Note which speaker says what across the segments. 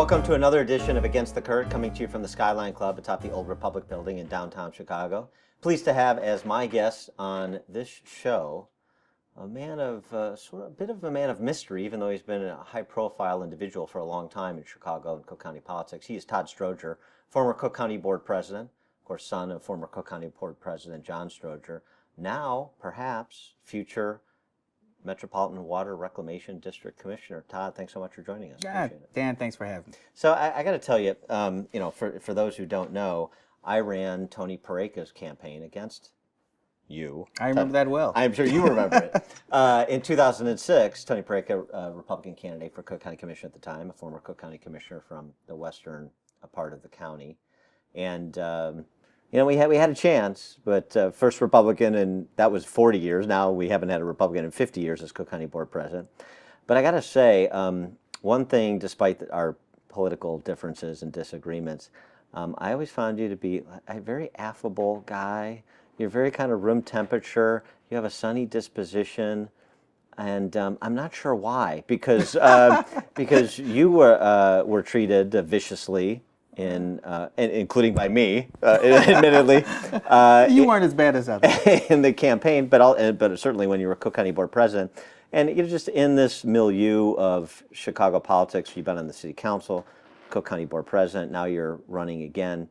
Speaker 1: Welcome to another edition of Against the Current, coming to you from the Skyline Club atop the Old Republic Building in downtown Chicago. Pleased to have as my guest on this show a man of sort of a bit of a man of mystery, even though he's been a high-profile individual for a long time in Chicago and Cook County politics. He is Todd Stroger, former Cook County Board President, of course, son of former Cook County Board President John Stroger. Now, perhaps, future Metropolitan Water Reclamation District Commissioner. Todd, thanks so much for joining us.
Speaker 2: Yeah, Dan, thanks for having me.
Speaker 1: So I got to tell you, for those who don't know, I ran Toni Preckwinkle's campaign against you.
Speaker 2: I remember that well.
Speaker 1: I'm sure you remember it. In 2006, Toni Preckwinkle, a Republican candidate for Cook County Commission at the time, a former Cook County Commissioner from the western part of the county, and we had a chance, but first Republican, and that was 40 years. Now we haven't had a Republican in 50 years as Cook County Board President. But I got to say, one thing, despite our political differences and disagreements, I always found you to be a very affable guy. You're very kind of room temperature. You have a sunny disposition, and I'm not sure why, because you were treated viciously. Including by me, admittedly.
Speaker 2: You weren't as bad as others.
Speaker 1: In the campaign, but certainly when you were Cook County Board President. And you're just in this milieu of Chicago politics. You've been on the City Council, Cook County Board President, now you're running again.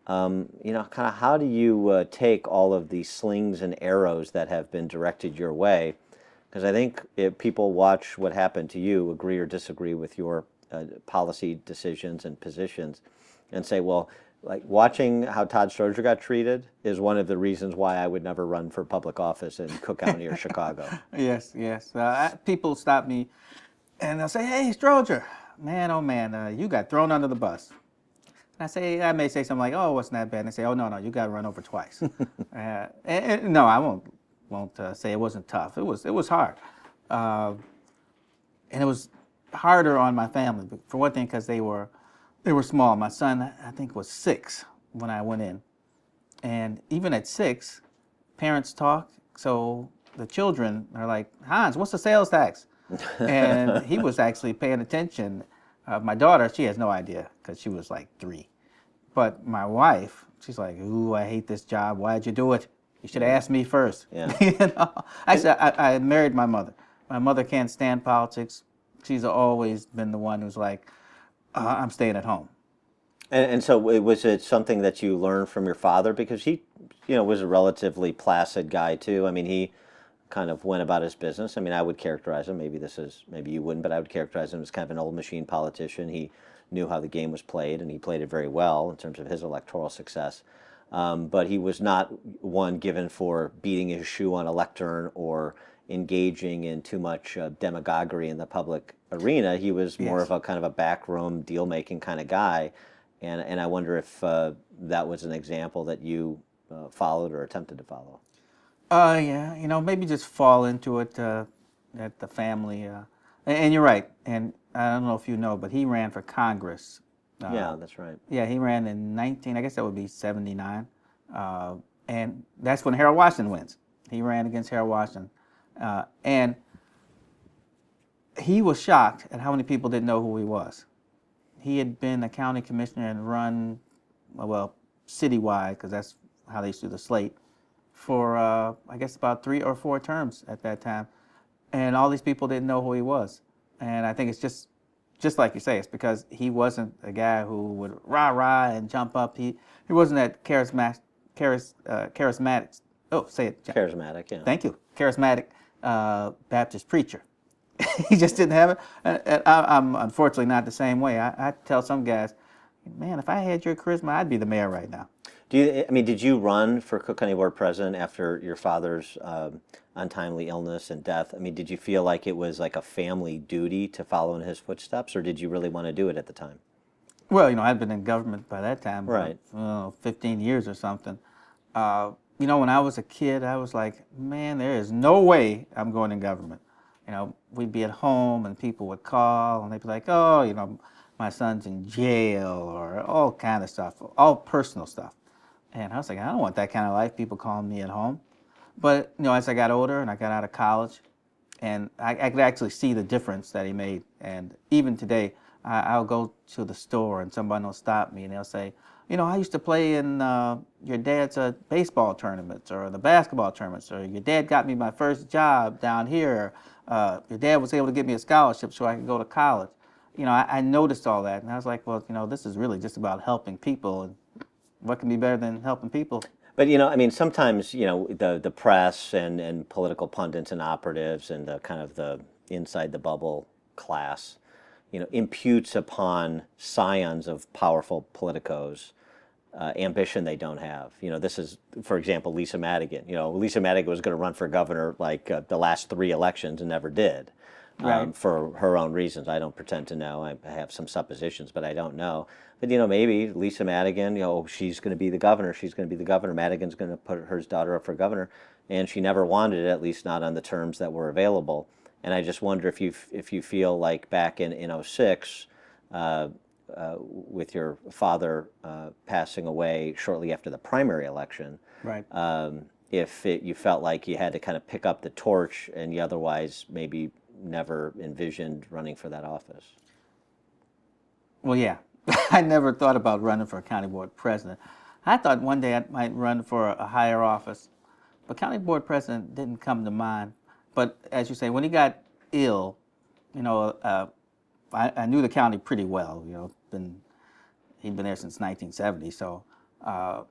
Speaker 1: Kind of how do you take all of these slings and arrows that have been directed your way? Because I think if people watch what happened to you, agree or disagree with your policy decisions and positions, and say, well, like watching how Todd Stroger got treated is one of the reasons why I would never run for public office in Cook County or Chicago.
Speaker 2: Yes. People stop me and they'll say, hey, Stroger, man, oh man, you got thrown under the bus. And I may say something like, oh, wasn't that bad? And they say, oh, no, you got run over twice. No, I won't say it wasn't tough. It was hard. And it was harder on my family, for one thing, because they were small. My son, I think, was 6 when I went in. And even at 6, parents talk, so the children are like, Hans, what's the sales tax? And he was actually paying attention. My daughter, she has no idea, because she was like 3. But my wife, she's like, ooh, I hate this job. Why'd you do it? You should have asked me first.
Speaker 1: Yeah.
Speaker 2: Actually, I married my mother. My mother can't stand politics. She's always been the one who's like, I'm staying at home.
Speaker 1: And so was it something that you learned from your father? Because he, was a relatively placid guy too. I mean, he kind of went about his business. I mean, I would characterize him, maybe you wouldn't, but I would characterize him as kind of an old machine politician. He knew how the game was played, and he played it very well in terms of his electoral success. But he was not one given for beating his shoe on a lectern or engaging in too much demagoguery in the public arena. He was more of a kind of a backroom deal-making kind of guy, and I wonder if that was an example that you followed or attempted to follow.
Speaker 2: Yeah, maybe just fall into it at the family. And you're right, and I don't know if you know, but he ran for Congress.
Speaker 1: Yeah, that's right.
Speaker 2: Yeah, he ran in I guess that would be 79, and that's when Harold Washington wins. He ran against Harold Washington. And he was shocked at how many people didn't know who he was. He had been a county commissioner and run, well, citywide, because that's how they used to do the slate, for I guess about 3 or 4 terms at that time. And all these people didn't know who he was. And I think it's just like you say, it's because he wasn't a guy who would rah-rah and jump up. He wasn't that charismatic. Oh, say it, John.
Speaker 1: Charismatic, yeah.
Speaker 2: Thank you. Charismatic Baptist preacher. He just didn't have it. And I'm unfortunately not the same way. I tell some guys, man, if I had your charisma, I'd be the mayor right now.
Speaker 1: Did you run for Cook County Board President after your father's untimely illness and death? I mean, did you feel like it was like a family duty to follow in his footsteps, or did you really want to do it at the time?
Speaker 2: Well, I'd been in government by that time,
Speaker 1: right?
Speaker 2: 15 years or something. When I was a kid, I was like, man, there is no way I'm going in government. We'd be at home and people would call and they'd be like, oh, my son's in jail, or all kind of stuff, all personal stuff. And I was like, I don't want that kind of life, people calling me at home. But, as I got older and I got out of college and I could actually see the difference that he made. And even today, I'll go to the store and somebody will stop me and they'll say, you know, I used to play in your dad's baseball tournaments or the basketball tournaments, or your dad got me my first job down here. Your dad was able to get me a scholarship so I could go to college. You know, I noticed all that, and I was like, well, you know, this is really just about helping people, and what can be better than helping people?
Speaker 1: But you know, I mean, sometimes you know the press and political pundits and operatives and the kind of the inside the bubble class, you know, imputes upon scions of powerful politicos ambition they don't have. You know, this is, for example, Lisa Madigan. You know, Lisa Madigan was going to run for governor like the last 3 elections and never did.
Speaker 2: Right.
Speaker 1: For her own reasons. I don't pretend to know. I have some suppositions, but I don't know. But, you know, maybe Lisa Madigan, you know, she's going to be the governor. She's going to be the governor. Madigan's going to put her daughter up for governor. And she never wanted it, at least not on the terms that were available. And I just wonder if you feel like back in 06, with your father passing away shortly after the primary election,
Speaker 2: Right.
Speaker 1: if you felt like you had to kind of pick up the torch and you otherwise maybe never envisioned running for that office.
Speaker 2: Well, yeah. I never thought about running for a county board president. I thought one day I might run for a higher office, but county board president didn't come to mind. But as you say, when he got ill, you know, I knew the county pretty well. You know, he'd been there since 1970, so I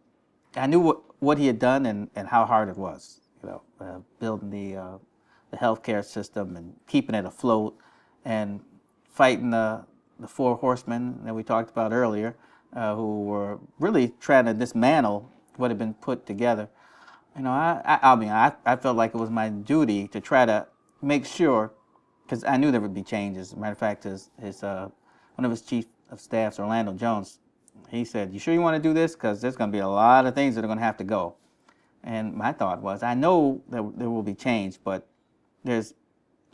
Speaker 2: knew what he had done and how hard it was. You know, building the healthcare system and keeping it afloat, and fighting the 4 horsemen that we talked about earlier, who were really trying to dismantle what had been put together. You know, I felt like it was my duty to try to make sure, because I knew there would be changes. As a matter of fact, one of his chief of staffs, Orlando Jones, he said, "You sure you want to do this? Because there's going to be a lot of things that are going to have to go." And my thought was, I know that there will be change, but there's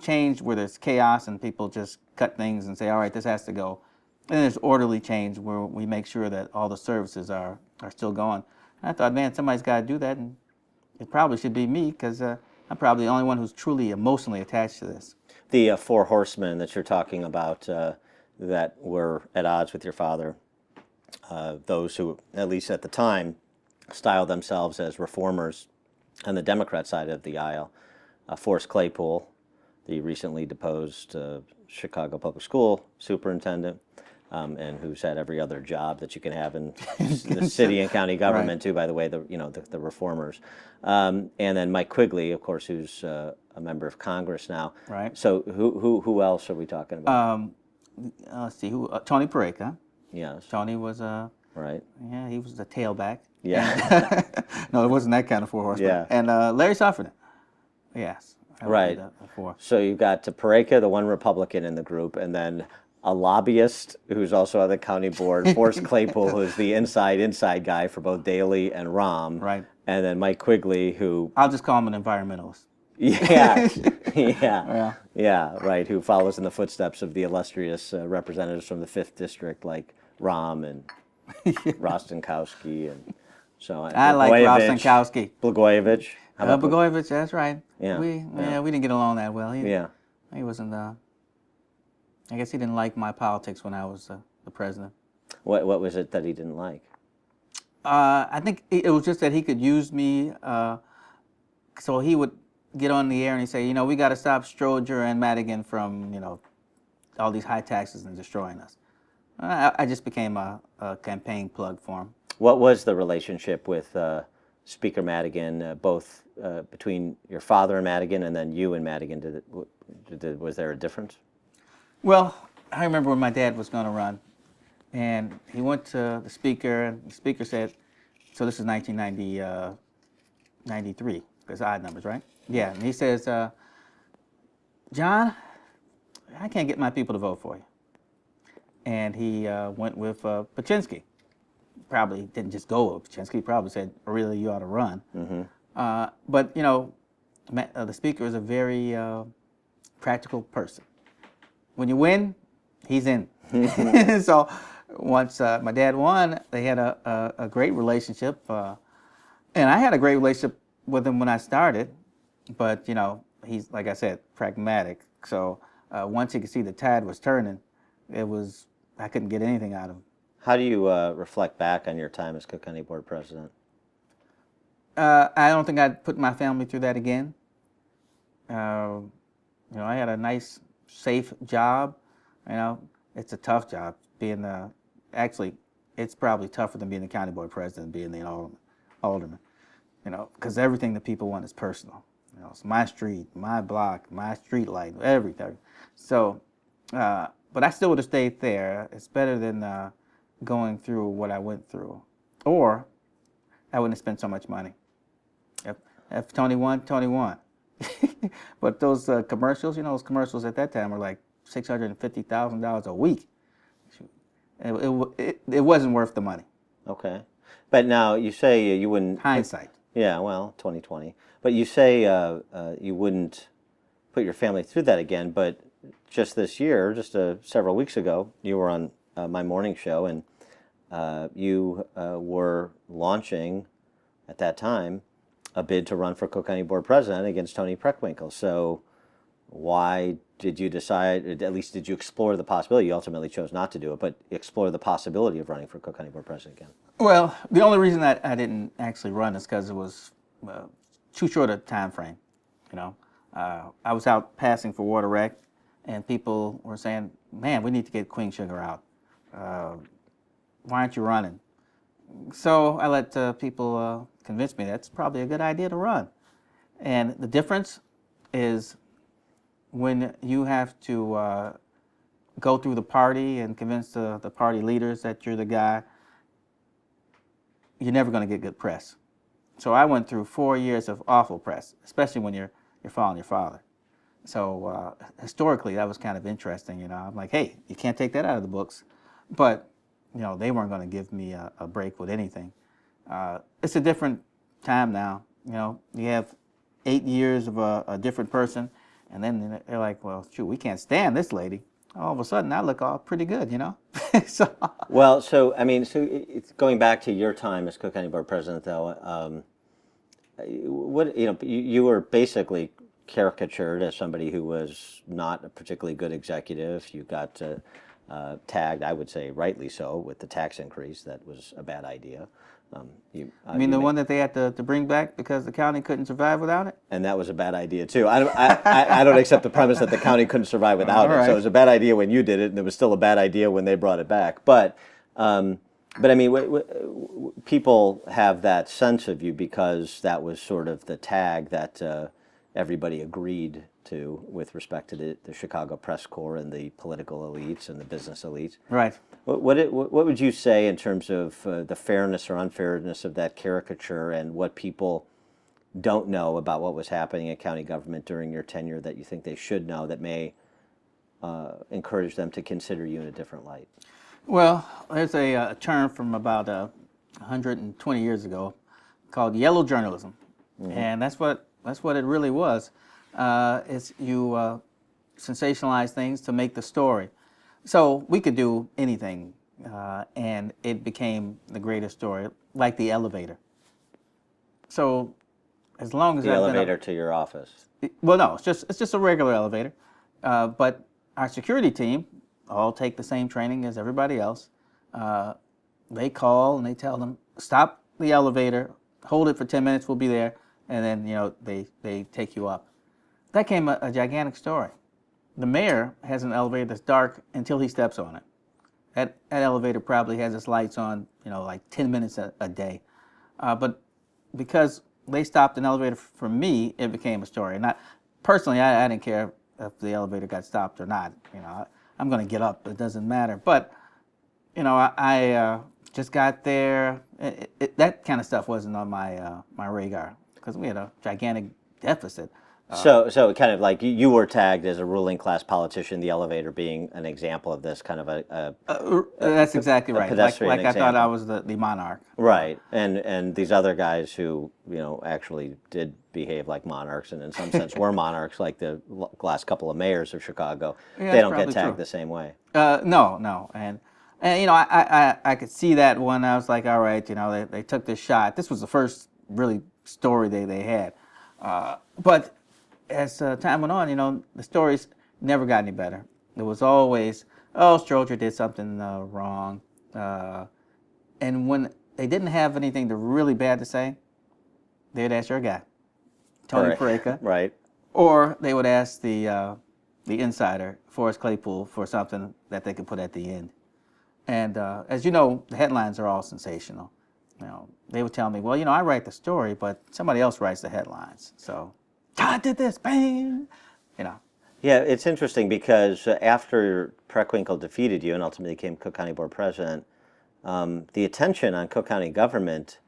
Speaker 2: change where there's chaos and people just cut things and say, all right, this has to go. And then there's orderly change where we make sure that all the services are still going. And I thought, man, somebody's got to do that, and it probably should be me, because I'm probably the only one who's truly emotionally attached to this.
Speaker 1: The 4 horsemen that you're talking about that were at odds with your father, those who, at least at the time, styled themselves as reformers on the Democrat side of the aisle, Forrest Claypool, the recently deposed Chicago public school superintendent, and who's had every other job that you can have in the city and county government, right, too, by the way, the reformers. And then Mike Quigley, of course, who's a member of Congress now.
Speaker 2: Right.
Speaker 1: So who else are we talking about?
Speaker 2: Let's see, Toni Preckwinkle.
Speaker 1: Yes.
Speaker 2: Tony was
Speaker 1: right.
Speaker 2: Yeah, he was the tailback.
Speaker 1: Yeah.
Speaker 2: No, it wasn't that kind of 4 horsemen.
Speaker 1: Yeah.
Speaker 2: And Larry Sufferton. Yes.
Speaker 1: Right. So you've got Pareca, the one Republican in the group, and then a lobbyist who's also on the county board, Forrest Claypool, who's the inside guy for both Daley and Rahm.
Speaker 2: Right.
Speaker 1: And then Mike Quigley, who...
Speaker 2: I'll just call him an environmentalist.
Speaker 1: Yeah. Yeah, right, who follows in the footsteps of the illustrious representatives from the 5th District, like Rahm and Rostenkowski and so on.
Speaker 2: I like Rostenkowski.
Speaker 1: Blagojevich.
Speaker 2: Blagojevich, that's right.
Speaker 1: Yeah.
Speaker 2: We didn't get along that well. He wasn't. I guess he didn't like my politics when I was the president.
Speaker 1: What was it that he didn't like?
Speaker 2: I think it was just that he could use me. So he would get on the air and he'd say, we got to stop Stroger and Madigan from, all these high taxes and destroying us. I just became a campaign plug for him.
Speaker 1: What was the relationship with Speaker Madigan, both between your father and Madigan, and then you and Madigan? Was there a difference? Well,
Speaker 2: I remember when my dad was going to run, and he went to the speaker, and the speaker said, so this is 1993, there's odd numbers, right? Yeah, and he says, John, I can't get my people to vote for you. And he went with Paczynski. Probably didn't just go with Paczynski. He probably said, really, you ought to run.
Speaker 1: Mm-hmm.
Speaker 2: But, the speaker is a very practical person. When you win, he's in. So once my dad won, they had a great relationship. And I had a great relationship with him when I started. But, he's, like I said, pragmatic. So once he could see the tide was turning, I couldn't get anything out of him.
Speaker 1: How do you reflect back on your time as Cook County Board President?
Speaker 2: I don't think I'd put my family through that again. I had a nice, safe job. It's a tough job being actually, it's probably tougher than being the county board president, being the alderman. Because everything that people want is personal. It's my street, my block, my street light, everything. So, but I still would have stayed there. It's better than going through what I went through, or I wouldn't have spent so much money. If Tony won, Tony won. But those commercials, those commercials at that time were like $650,000 a week. It wasn't worth the money.
Speaker 1: Okay. But now you say you wouldn't...
Speaker 2: Hindsight.
Speaker 1: Yeah, well, 2020. But you say you wouldn't put your family through that again, but just this year, just several weeks ago, you were on my morning show, and you were launching, at that time, a bid to run for Cook County Board President against Toni Preckwinkle. So why did you decide, at least did you explore the possibility? You ultimately chose not to do it, but explore the possibility of running for Cook County Board President again.
Speaker 2: Well, the only reason that I didn't actually run is because it was too short a time frame. I was out passing for water rec, and people were saying, "Man, we need to get Queen Sugar out. Why aren't you running?" So I let people convince me that's probably a good idea to run. And the difference is when you have to go through the party and convince the party leaders that you're the guy, you're never going to get good press. So I went through 4 years of awful press, especially when you're following your father. So historically, that was kind of interesting. I'm like, hey, you can't take that out of the books. But they weren't going to give me a break with anything. It's a different time now. You have 8 years of a different person, and then they're like, well, shoot, we can't stand this lady. All of a sudden, I look all pretty good, so.
Speaker 1: Well, so it's going back to your time as Cook County Board President, though. You were basically caricatured as somebody who was not a particularly good executive. You got tagged, I would say rightly so, with the tax increase. That was a bad idea.
Speaker 2: One that they had to bring back because the county couldn't survive without it?
Speaker 1: And that was a bad idea, too. I don't accept the premise that the county couldn't survive without it. So it was a bad idea when you did it, and it was still a bad idea when they brought it back. But people have that sense of you because that was sort of the tag that everybody agreed to with respect to the Chicago press corps and the political elites and the business elites.
Speaker 2: Right.
Speaker 1: What would you say in terms of the fairness or unfairness of that caricature, and what people don't know about what was happening in county government during your tenure that you think they should know that may encourage them to consider you in a different light? Well,
Speaker 2: there's a term from about 120 years ago called yellow journalism, and that's what it really was. It's you sensationalize things to make the story. So we could do anything, and it became the greatest story, like the elevator. So as long as
Speaker 1: the elevator to your office.
Speaker 2: Well, no, it's just a regular elevator, but our security team all take the same training as everybody else. They call and they tell them, stop the elevator, hold it for 10 minutes, we'll be there, and then they take you up. That became a gigantic story. The mayor has an elevator that's dark until he steps on it. That elevator probably has its lights on, like 10 minutes a day. But because they stopped an elevator for me, it became a story. And personally, I didn't care if the elevator got stopped or not. I'm going to get up. It doesn't matter. But, I just got there. That kind of stuff wasn't on my radar because we had a gigantic deficit.
Speaker 1: So kind of like you were tagged as a ruling class politician, the elevator being an example of this kind of
Speaker 2: that's exactly right. Like I thought I was the monarch.
Speaker 1: Right, and these other guys who actually did behave like monarchs and in some sense were monarchs, like the last couple of mayors of Chicago.
Speaker 2: Yeah,
Speaker 1: they don't get tagged the same way.
Speaker 2: No, and I could see that when I was like, all right, they took this shot. This was the first really story they had, but. as time went on, the stories never got any better. It was always, oh, Stroger did something wrong. And when they didn't have anything really bad to say, they'd ask your guy, Toni Preckwinkle,
Speaker 1: Right.
Speaker 2: or they would ask the insider, Forrest Claypool, for something that they could put at the end. And as you know, the headlines are all sensational. They would tell me, well, I write the story, but somebody else writes the headlines. So, Todd did this, bang,
Speaker 1: Yeah, it's interesting because after Preckwinkle defeated you and ultimately became Cook County Board President, the attention on Cook County government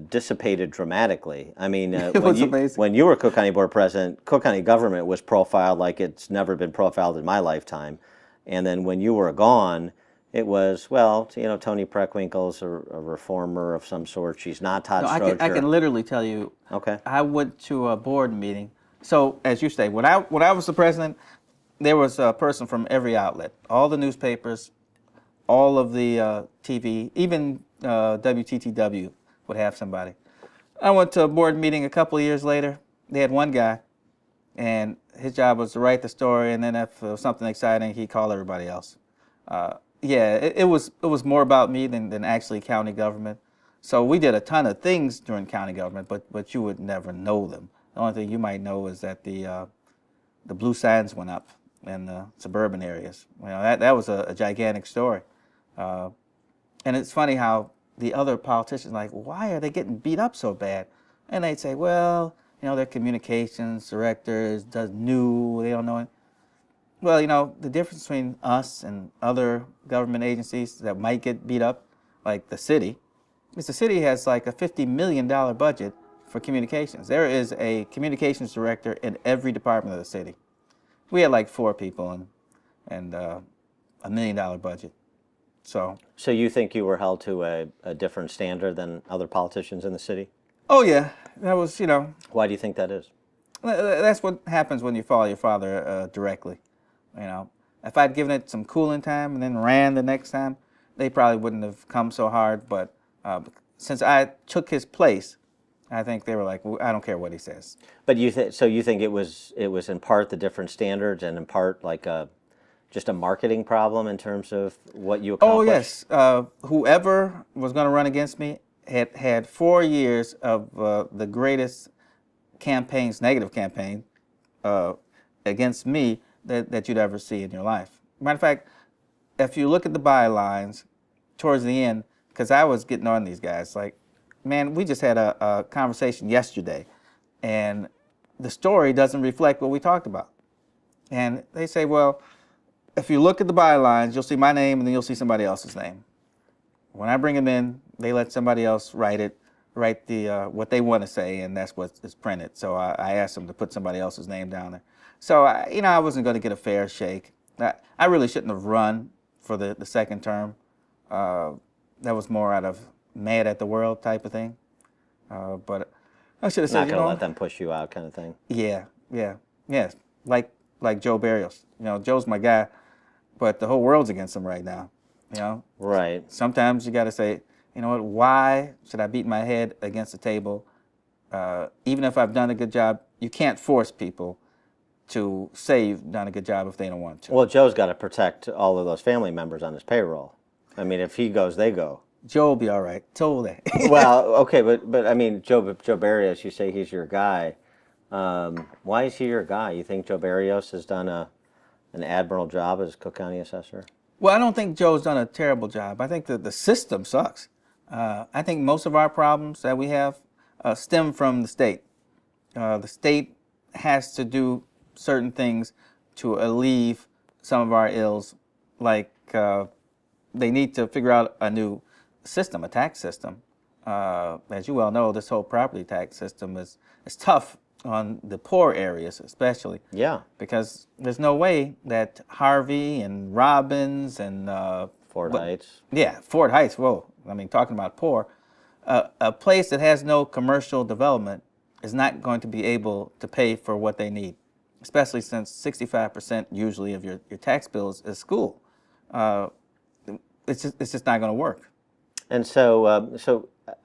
Speaker 1: dissipated dramatically. I mean,
Speaker 2: It was amazing.
Speaker 1: when you were Cook County Board President, Cook County government was profiled like it's never been profiled in my lifetime. And then when you were gone, it was, well, Toni Preckwinkle's a reformer of some sort. She's not Todd
Speaker 2: No,
Speaker 1: Stroger.
Speaker 2: I can literally tell you.
Speaker 1: Okay.
Speaker 2: I went to a board meeting. So, as you say, when I was the president, there was a person from every outlet, all the newspapers, all of the TV, even WTTW would have somebody. I went to a board meeting a couple of years later. They had one guy, and his job was to write the story, and then if there was something exciting, he'd call everybody else. It was more about me than actually county government. So we did a ton of things during county government, but you would never know them. The only thing you might know is that the blue signs went up in the suburban areas. That was a gigantic story. And it's funny how the other politicians are like, why are they getting beat up so bad? And they'd say, well, they're communications directors, does new, they don't know it. Well, the difference between us and other government agencies that might get beat up, like the city, is the city has like a $50 million budget for communications. There is a communications director in every department of the city. We had like 4 people and a $1 million budget. So
Speaker 1: you think you were held to a different standard than other politicians in the city?
Speaker 2: oh yeah, that was,
Speaker 1: Why do you think that is?
Speaker 2: that's what happens when you follow your father directly. If I'd given it some cooling time and then ran the next time, they probably wouldn't have come so hard. But since I took his place, I think they were like, well, I don't care what he says.
Speaker 1: But you think it was in part the different standards and in part like just a marketing problem in terms of what you accomplished?
Speaker 2: Oh yes, whoever was going to run against me had 4 years of the greatest campaigns, negative campaign, against me that you'd ever see in your life. Matter of fact, if you look at the bylines towards the end, because I was getting on these guys, like, man, we just had a conversation yesterday, and the story doesn't reflect what we talked about. And they say, well, if you look at the bylines, you'll see my name, and then you'll see somebody else's name. When I bring them in, they let somebody else write the what they want to say, and that's what is printed. So I asked them to put somebody else's name down there. So I wasn't going to get a fair shake. I really shouldn't have run for the second term. That was more out of mad at the world type of thing. But I should have said,
Speaker 1: Not going to let them push you out, kind of thing.
Speaker 2: Yeah. Like Joe Barrios. Joe's my guy, but the whole world's against him right now.
Speaker 1: Right.
Speaker 2: Sometimes you got to say, you know what? Why should I beat my head against the table? Even if I've done a good job, you can't force people to say you've done a good job if they don't want to.
Speaker 1: Well, Joe's got to protect all of those family members on his payroll. I mean, if he goes, they go.
Speaker 2: Joe will be all right. Totally.
Speaker 1: Well, okay, but I mean, Joe Barrios, you say he's your guy. Why is he your guy? You think Joe Barrios has done an admirable job as Cook County Assessor?
Speaker 2: Well, I don't think Joe's done a terrible job. I think that the system sucks. I think most of our problems that we have stem from the state. The state has to do certain things to alleviate some of our ills, like they need to figure out a new system, a tax system. As you well know, this whole property tax system is tough on the poor areas especially.
Speaker 1: Yeah.
Speaker 2: Because there's no way that Harvey and Robbins and
Speaker 1: Fort Heights.
Speaker 2: Yeah, Fort Heights, whoa. I mean, talking about poor. A place that has no commercial development is not going to be able to pay for what they need, especially since 65% usually of your tax bills is school. It's just not going to work.
Speaker 1: And so,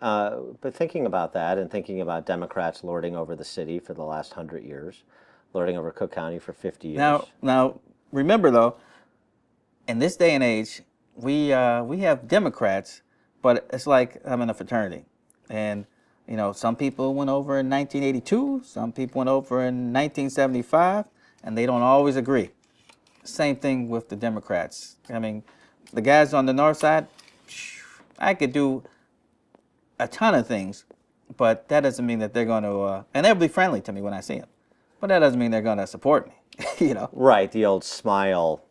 Speaker 1: but thinking about that and thinking about Democrats lording over the city for the last 100 years, lording over Cook County for 50 years.
Speaker 2: Now, remember though, in this day and age, we have Democrats, but it's like I'm in a fraternity, and some people went over in 1982, some people went over in 1975, and they don't always agree. Same thing with the Democrats. I mean, the guys on the north side, I could do a ton of things, but that doesn't mean that they're going to, and they'll be friendly to me when I see them, but that doesn't mean they're going to support me,
Speaker 1: Right, the old smile,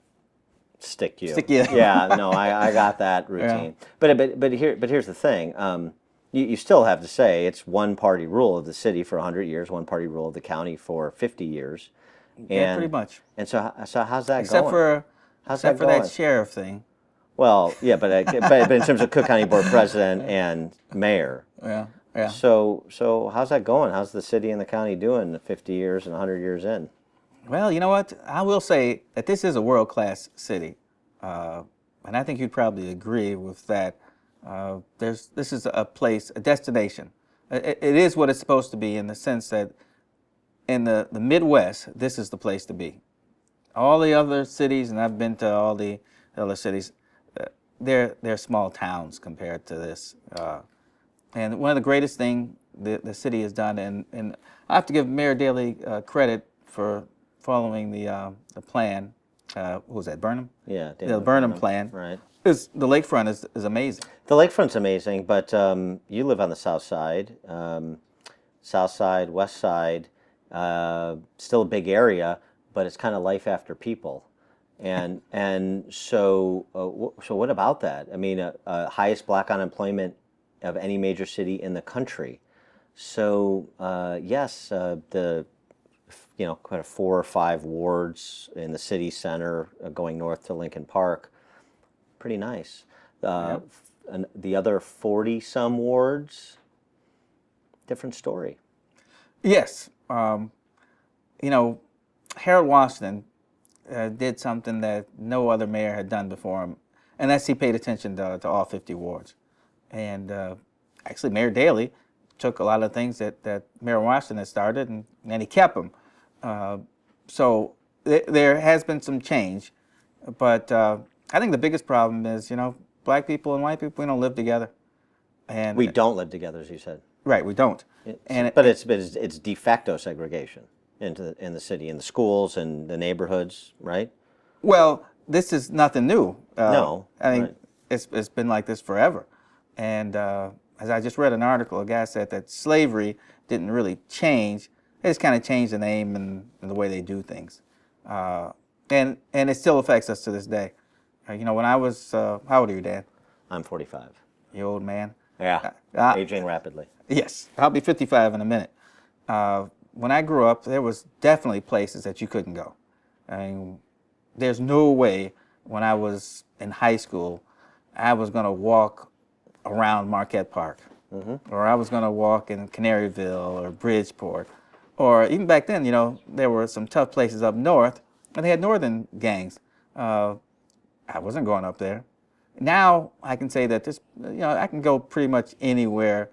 Speaker 1: stick you.
Speaker 2: Stick you.
Speaker 1: Yeah, no, I got that routine. Yeah. But here's the thing. You still have to say it's one party rule of the city for 100 years, one party rule of the county for 50 years.
Speaker 2: Yeah, pretty much.
Speaker 1: And so how's that
Speaker 2: except
Speaker 1: going?
Speaker 2: Except for that sheriff thing.
Speaker 1: Well, yeah, but in terms of Cook County Board President and Mayor.
Speaker 2: Yeah, yeah.
Speaker 1: So how's that going? How's the city and the county doing 50 years and 100 years in?
Speaker 2: Well, you know what? I will say that this is a world-class city, and I think you'd probably agree with that. This is a place, a destination. It is what it's supposed to be in the sense that in the Midwest, this is the place to be. All the other cities, and I've been to all the other cities, they're small towns compared to this. And one of the greatest things the city has done, and I have to give Mayor Daley credit for following the plan. What was that, Burnham?
Speaker 1: Yeah,
Speaker 2: the Burnham plan.
Speaker 1: Right.
Speaker 2: The lakefront is amazing.
Speaker 1: The lakefront's amazing, but you live on the south side, west side, still a big area, but it's kind of life after people. And so what about that? I mean, highest black unemployment of any major city in the country. So yes, the kind of 4 or 5 wards in the city center going north to Lincoln Park, pretty nice. And the other 40 some wards, different story.
Speaker 2: Yes, Harold Washington did something that no other mayor had done before him, and that's he paid attention to all 50 wards. And actually, Mayor Daley took a lot of things that Mayor Washington had started, and he kept them. So there has been some change, but I think the biggest problem is, black people and white people, we don't live together. And
Speaker 1: we don't live together, as you said.
Speaker 2: Right, we don't.
Speaker 1: But it's de facto segregation in the city, in the schools and the neighborhoods, right?
Speaker 2: Well, this is nothing new.
Speaker 1: No,
Speaker 2: I mean, it's been like this forever. And as I just read an article, a guy said that slavery didn't really change. They just kind of changed the name and the way they do things. And it still affects us to this day. When I was, how old are you, Dad?
Speaker 1: I'm 45.
Speaker 2: You old man?
Speaker 1: Yeah, aging rapidly.
Speaker 2: Yes, I'll be 55 in a minute. When I grew up, there was definitely places that you couldn't go. I mean, there's no way when I was in high school, I was going to walk around Marquette Park, or I was going to walk in Canaryville or Bridgeport, or even back then, there were some tough places up north, and they had northern gangs. I wasn't going up there. Now I can say that I can go pretty much anywhere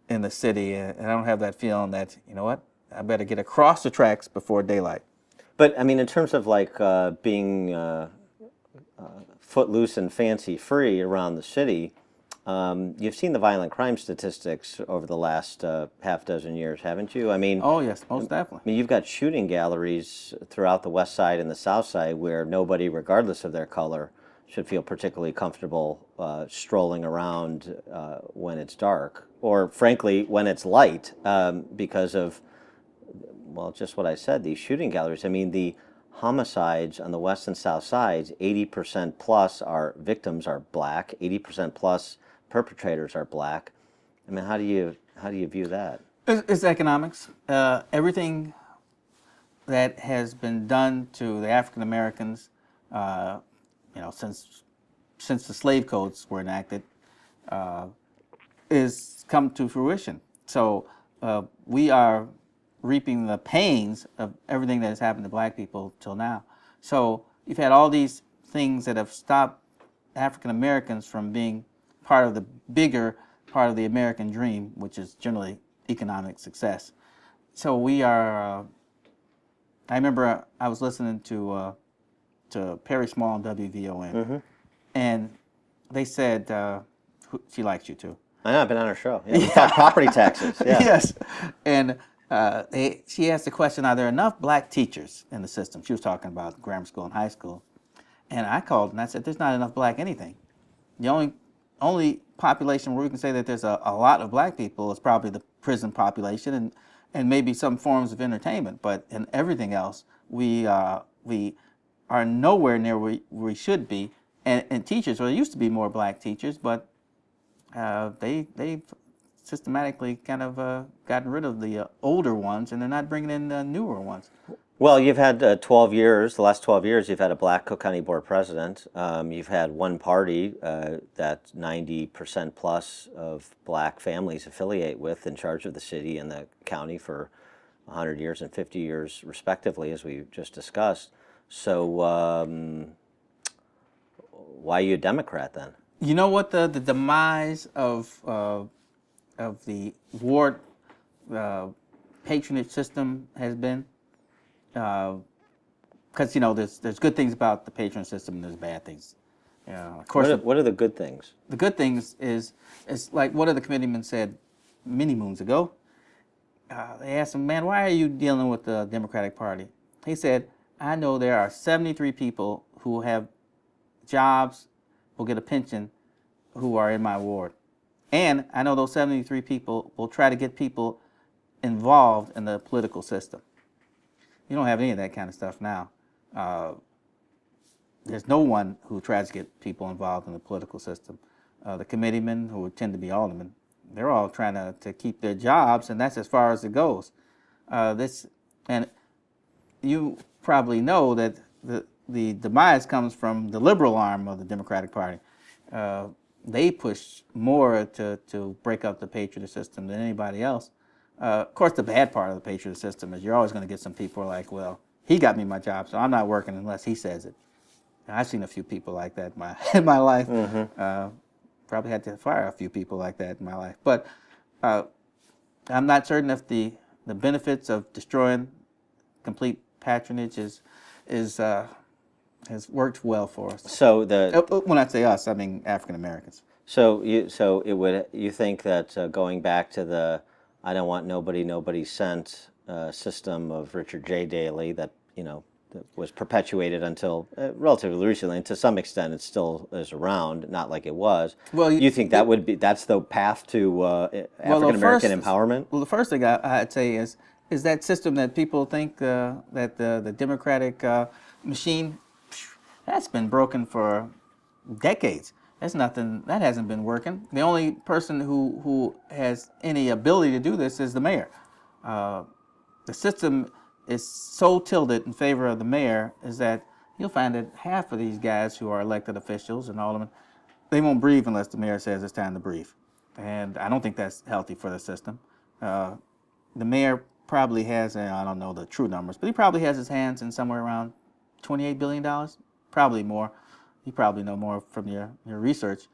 Speaker 2: in the city, and I don't have that feeling that, I better get across the tracks before daylight.
Speaker 1: But I mean, in terms of like being footloose and fancy free around the city, you've seen the violent crime statistics over the last half dozen years, haven't you? I mean,
Speaker 2: oh yes, most definitely.
Speaker 1: I mean, you've got shooting galleries throughout the west side and the south side where nobody, regardless of their color, should feel particularly comfortable strolling around when it's dark, or frankly, when it's light, because of, well, just what I said, these shooting galleries. I mean, the homicides on the west and south sides, 80% plus victims are black, 80% plus perpetrators are black. I mean, how do you view that?
Speaker 2: It's economics. Everything that has been done to the African Americans, since the slave codes were enacted, is come to fruition. So we are reaping the pains of everything that has happened to black people till now. So you've had all these things that have stopped African Americans from being part of the bigger part of the American dream, which is generally economic success. So we are I remember I was listening to Perry Small on WVON, and they said she likes you too.
Speaker 1: I know, I've been on her show. Yeah, we talked property taxes. Yeah.
Speaker 2: Yes, and she asked the question: are there enough black teachers in the system? She was talking about grammar school and high school, and I called and I said, "There's not enough black anything. The only population where we can say that there's a lot of black people is probably the prison population and maybe some forms of entertainment. But in everything else, we are nowhere near where we should be. And teachers, well, there used to be more black teachers, but they've systematically kind of gotten rid of the older ones, and they're not bringing in the newer ones."
Speaker 1: Well, you've had 12 years, the last 12 years, you've had a black Cook County Board President. You've had one party that 90% plus of black families affiliate with in charge of the city and the county for 100 years and 50 years respectively, as we just discussed. So why are you a Democrat then?
Speaker 2: You know what the demise of the ward patronage system has been? Because there's good things about the patronage system and there's bad things. Of course,
Speaker 1: What are the good things?
Speaker 2: the good things is like one of the committeemen said many moons ago. They asked him, "Man, why are you dealing with the Democratic Party?" He said, "I know there are 73 people who have jobs, will get a pension, who are in my ward. And I know those 73 people will try to get people involved in the political system." You don't have any of that kind of stuff now. There's no one who tries to get people involved in the political system. The committeemen, who tend to be aldermen, they're all trying to keep their jobs, and that's as far as it goes. And you probably know that the demise comes from the liberal arm of the Democratic Party. They push more to break up the patronage system than anybody else. Of course, the bad part of the patronage system is you're always going to get some people who are like, "Well, he got me my job, so I'm not working unless he says it." And I've seen a few people like that in my life. Probably had to fire a few people like that in my life. But I'm not certain if the benefits of destroying complete patronage has worked well for us.
Speaker 1: So
Speaker 2: When I say us, I mean African Americans.
Speaker 1: you think that going back to the "I don't want nobody sent" system of Richard J. Daley that that was perpetuated until relatively recently, and to some extent it still is around, not like it was.
Speaker 2: Well,
Speaker 1: you think that's the path to African American empowerment?
Speaker 2: Well, the first thing I'd say is that system that people think that the Democratic machine, that's been broken for decades. That's nothing. That hasn't been working. The only person who has any ability to do this is the mayor. The system is so tilted in favor of the mayor is that you'll find that half of these guys who are elected officials and aldermen, they won't breathe unless the mayor says it's time to breathe. And I don't think that's healthy for the system. The mayor probably has, I don't know the true numbers, but he probably has his hands in somewhere around $28 billion, probably more. You probably know more from your research.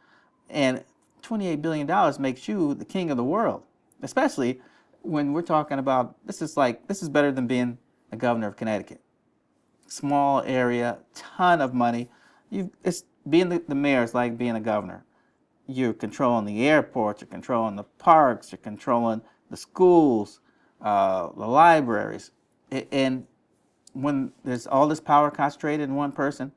Speaker 2: And $28 billion makes you the king of the world, especially when we're talking about, this is better than being a governor of Connecticut. Small area, ton of money. Being the mayor is like being a governor. You're controlling the airports, you're controlling the parks, you're controlling the schools, the libraries. And when there's all this power concentrated in one person,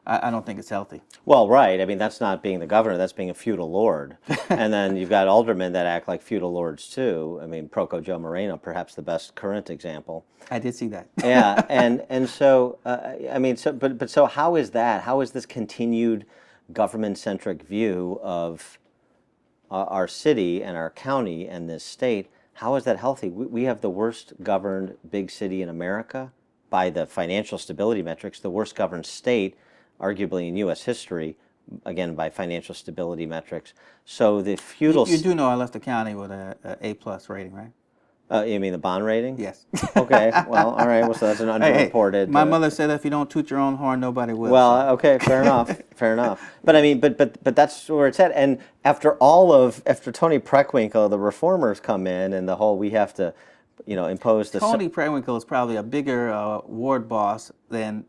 Speaker 2: I don't think it's healthy.
Speaker 1: Well, right. I mean, that's not being the governor. That's being a feudal lord. And then you've got aldermen that act like feudal lords too. I mean, Proco Joe Moreno, perhaps the best current example.
Speaker 2: I did see that.
Speaker 1: Yeah, and so I mean, so how is that? How is this continued government-centric view of our city and our county and this state? How is that healthy? We have the worst governed big city in America by the financial stability metrics, the worst governed state, arguably in U.S. history, again by financial stability metrics. So the feudal.
Speaker 2: You do know I left the county with a A+ rating, right?
Speaker 1: You mean the bond rating?
Speaker 2: Yes.
Speaker 1: Okay. Well, all right. Well, so that's an underreported.
Speaker 2: Hey, my mother said if you don't toot your own horn, nobody will.
Speaker 1: Well, okay, fair enough. Fair enough. But I mean, but that's where it's at. And after Toni Preckwinkle, the reformers come in, and the whole we have to impose the.
Speaker 2: Toni Preckwinkle is probably a bigger ward boss than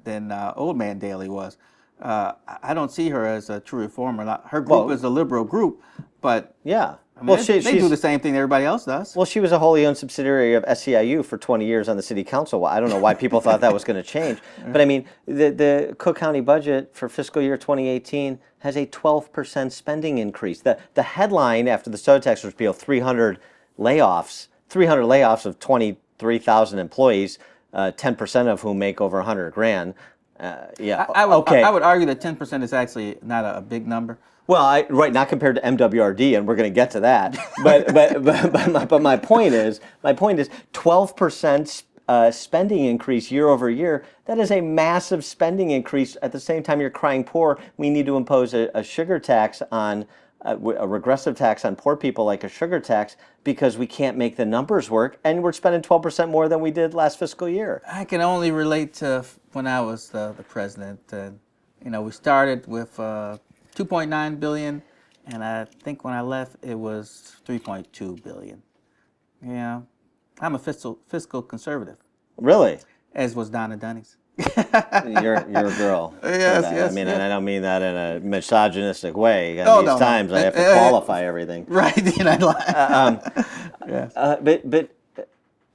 Speaker 2: Old Man Daley was. I don't see her as a true reformer. Her group is a liberal group, but
Speaker 1: Yeah.
Speaker 2: I mean, they do the same thing everybody else does.
Speaker 1: Well, she was a wholly owned subsidiary of SEIU for 20 years on the city council. I don't know why people thought that was going to change. But I mean, the Cook County budget for fiscal year 2018 has a 12% spending increase. The headline after the soda tax repeal, 300 layoffs of 23,000 employees, 10% of whom make over 100 grand. Yeah.
Speaker 2: I would,
Speaker 1: okay.
Speaker 2: I would argue that 10% is actually not a big number.
Speaker 1: Well, right, not compared to MWRD, and we're going to get to that. But my point is 12% spending increase year over year. That is a massive spending increase. At the same time, you're crying poor. We need to impose a sugar tax on a regressive tax on poor people, like a sugar tax, because we can't make the numbers work, and we're spending 12% more than we did last fiscal year.
Speaker 2: I can only relate to when I was the president. We started with 2.9 billion, and I think when I left it was 3.2 billion. Yeah, I'm a fiscal conservative.
Speaker 1: Really?
Speaker 2: As was Donna Dunnies.
Speaker 1: You're a girl.
Speaker 2: Yes, yes.
Speaker 1: I mean,
Speaker 2: yes.
Speaker 1: and I don't mean that in a misogynistic way. These times I have to qualify everything.
Speaker 2: Right. Yes.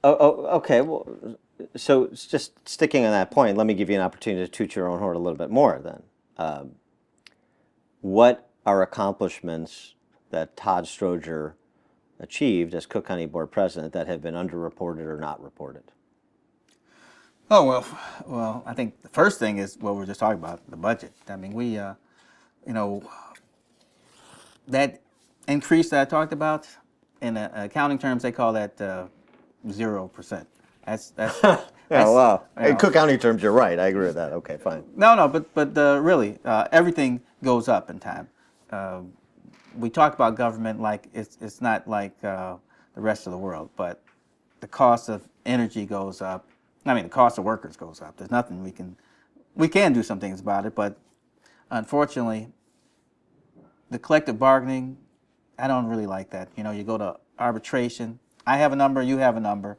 Speaker 1: Okay. Well, so just sticking on that point, let me give you an opportunity to toot your own horn a little bit more. Then, what are accomplishments that Todd Stroger achieved as Cook County Board President that have been underreported or not reported?
Speaker 2: Oh, well, I think the first thing is what we were just talking about, the budget. I mean, we, that increase that I talked about, in accounting terms, they call that 0%. That's
Speaker 1: yeah, wow. In Cook County terms, you're right. I agree with that. Okay, fine.
Speaker 2: No, but really, everything goes up in time. We talk about government like it's not like the rest of the world, but the cost of energy goes up. I mean, the cost of workers goes up. There's nothing we can do some things about it, but unfortunately, the collective bargaining, I don't really like that. You go to arbitration. I have a number, you have a number.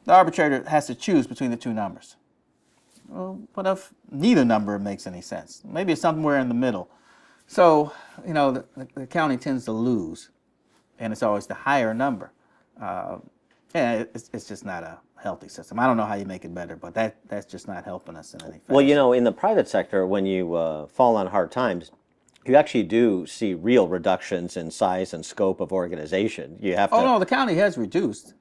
Speaker 2: The arbitrator has to choose between the two numbers. Well, what if neither number makes any sense? Maybe it's somewhere in the middle. So, the county tends to lose, and it's always the higher number. And it's just not a healthy system. I don't know how you make it better, but that's just not helping us in any fashion.
Speaker 1: Well, in the private sector, when you fall on hard times, you actually do see real reductions in size and scope of organization. You have to.
Speaker 2: Oh no, the county has reduced,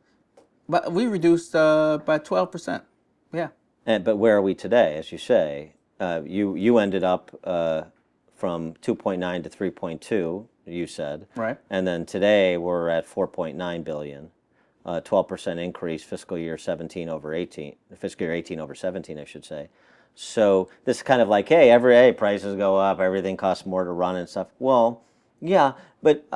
Speaker 2: but we reduced by 12%. Yeah.
Speaker 1: But where are we today? As you say, you ended up from 2.9 to 3.2. You said.
Speaker 2: Right.
Speaker 1: And then today we're at 4.9 billion. 12% increase fiscal year 17 over 18, fiscal year 18 over 17, I should say. So this is kind of like, hey, prices go up, everything costs more to run and stuff. Well, yeah, but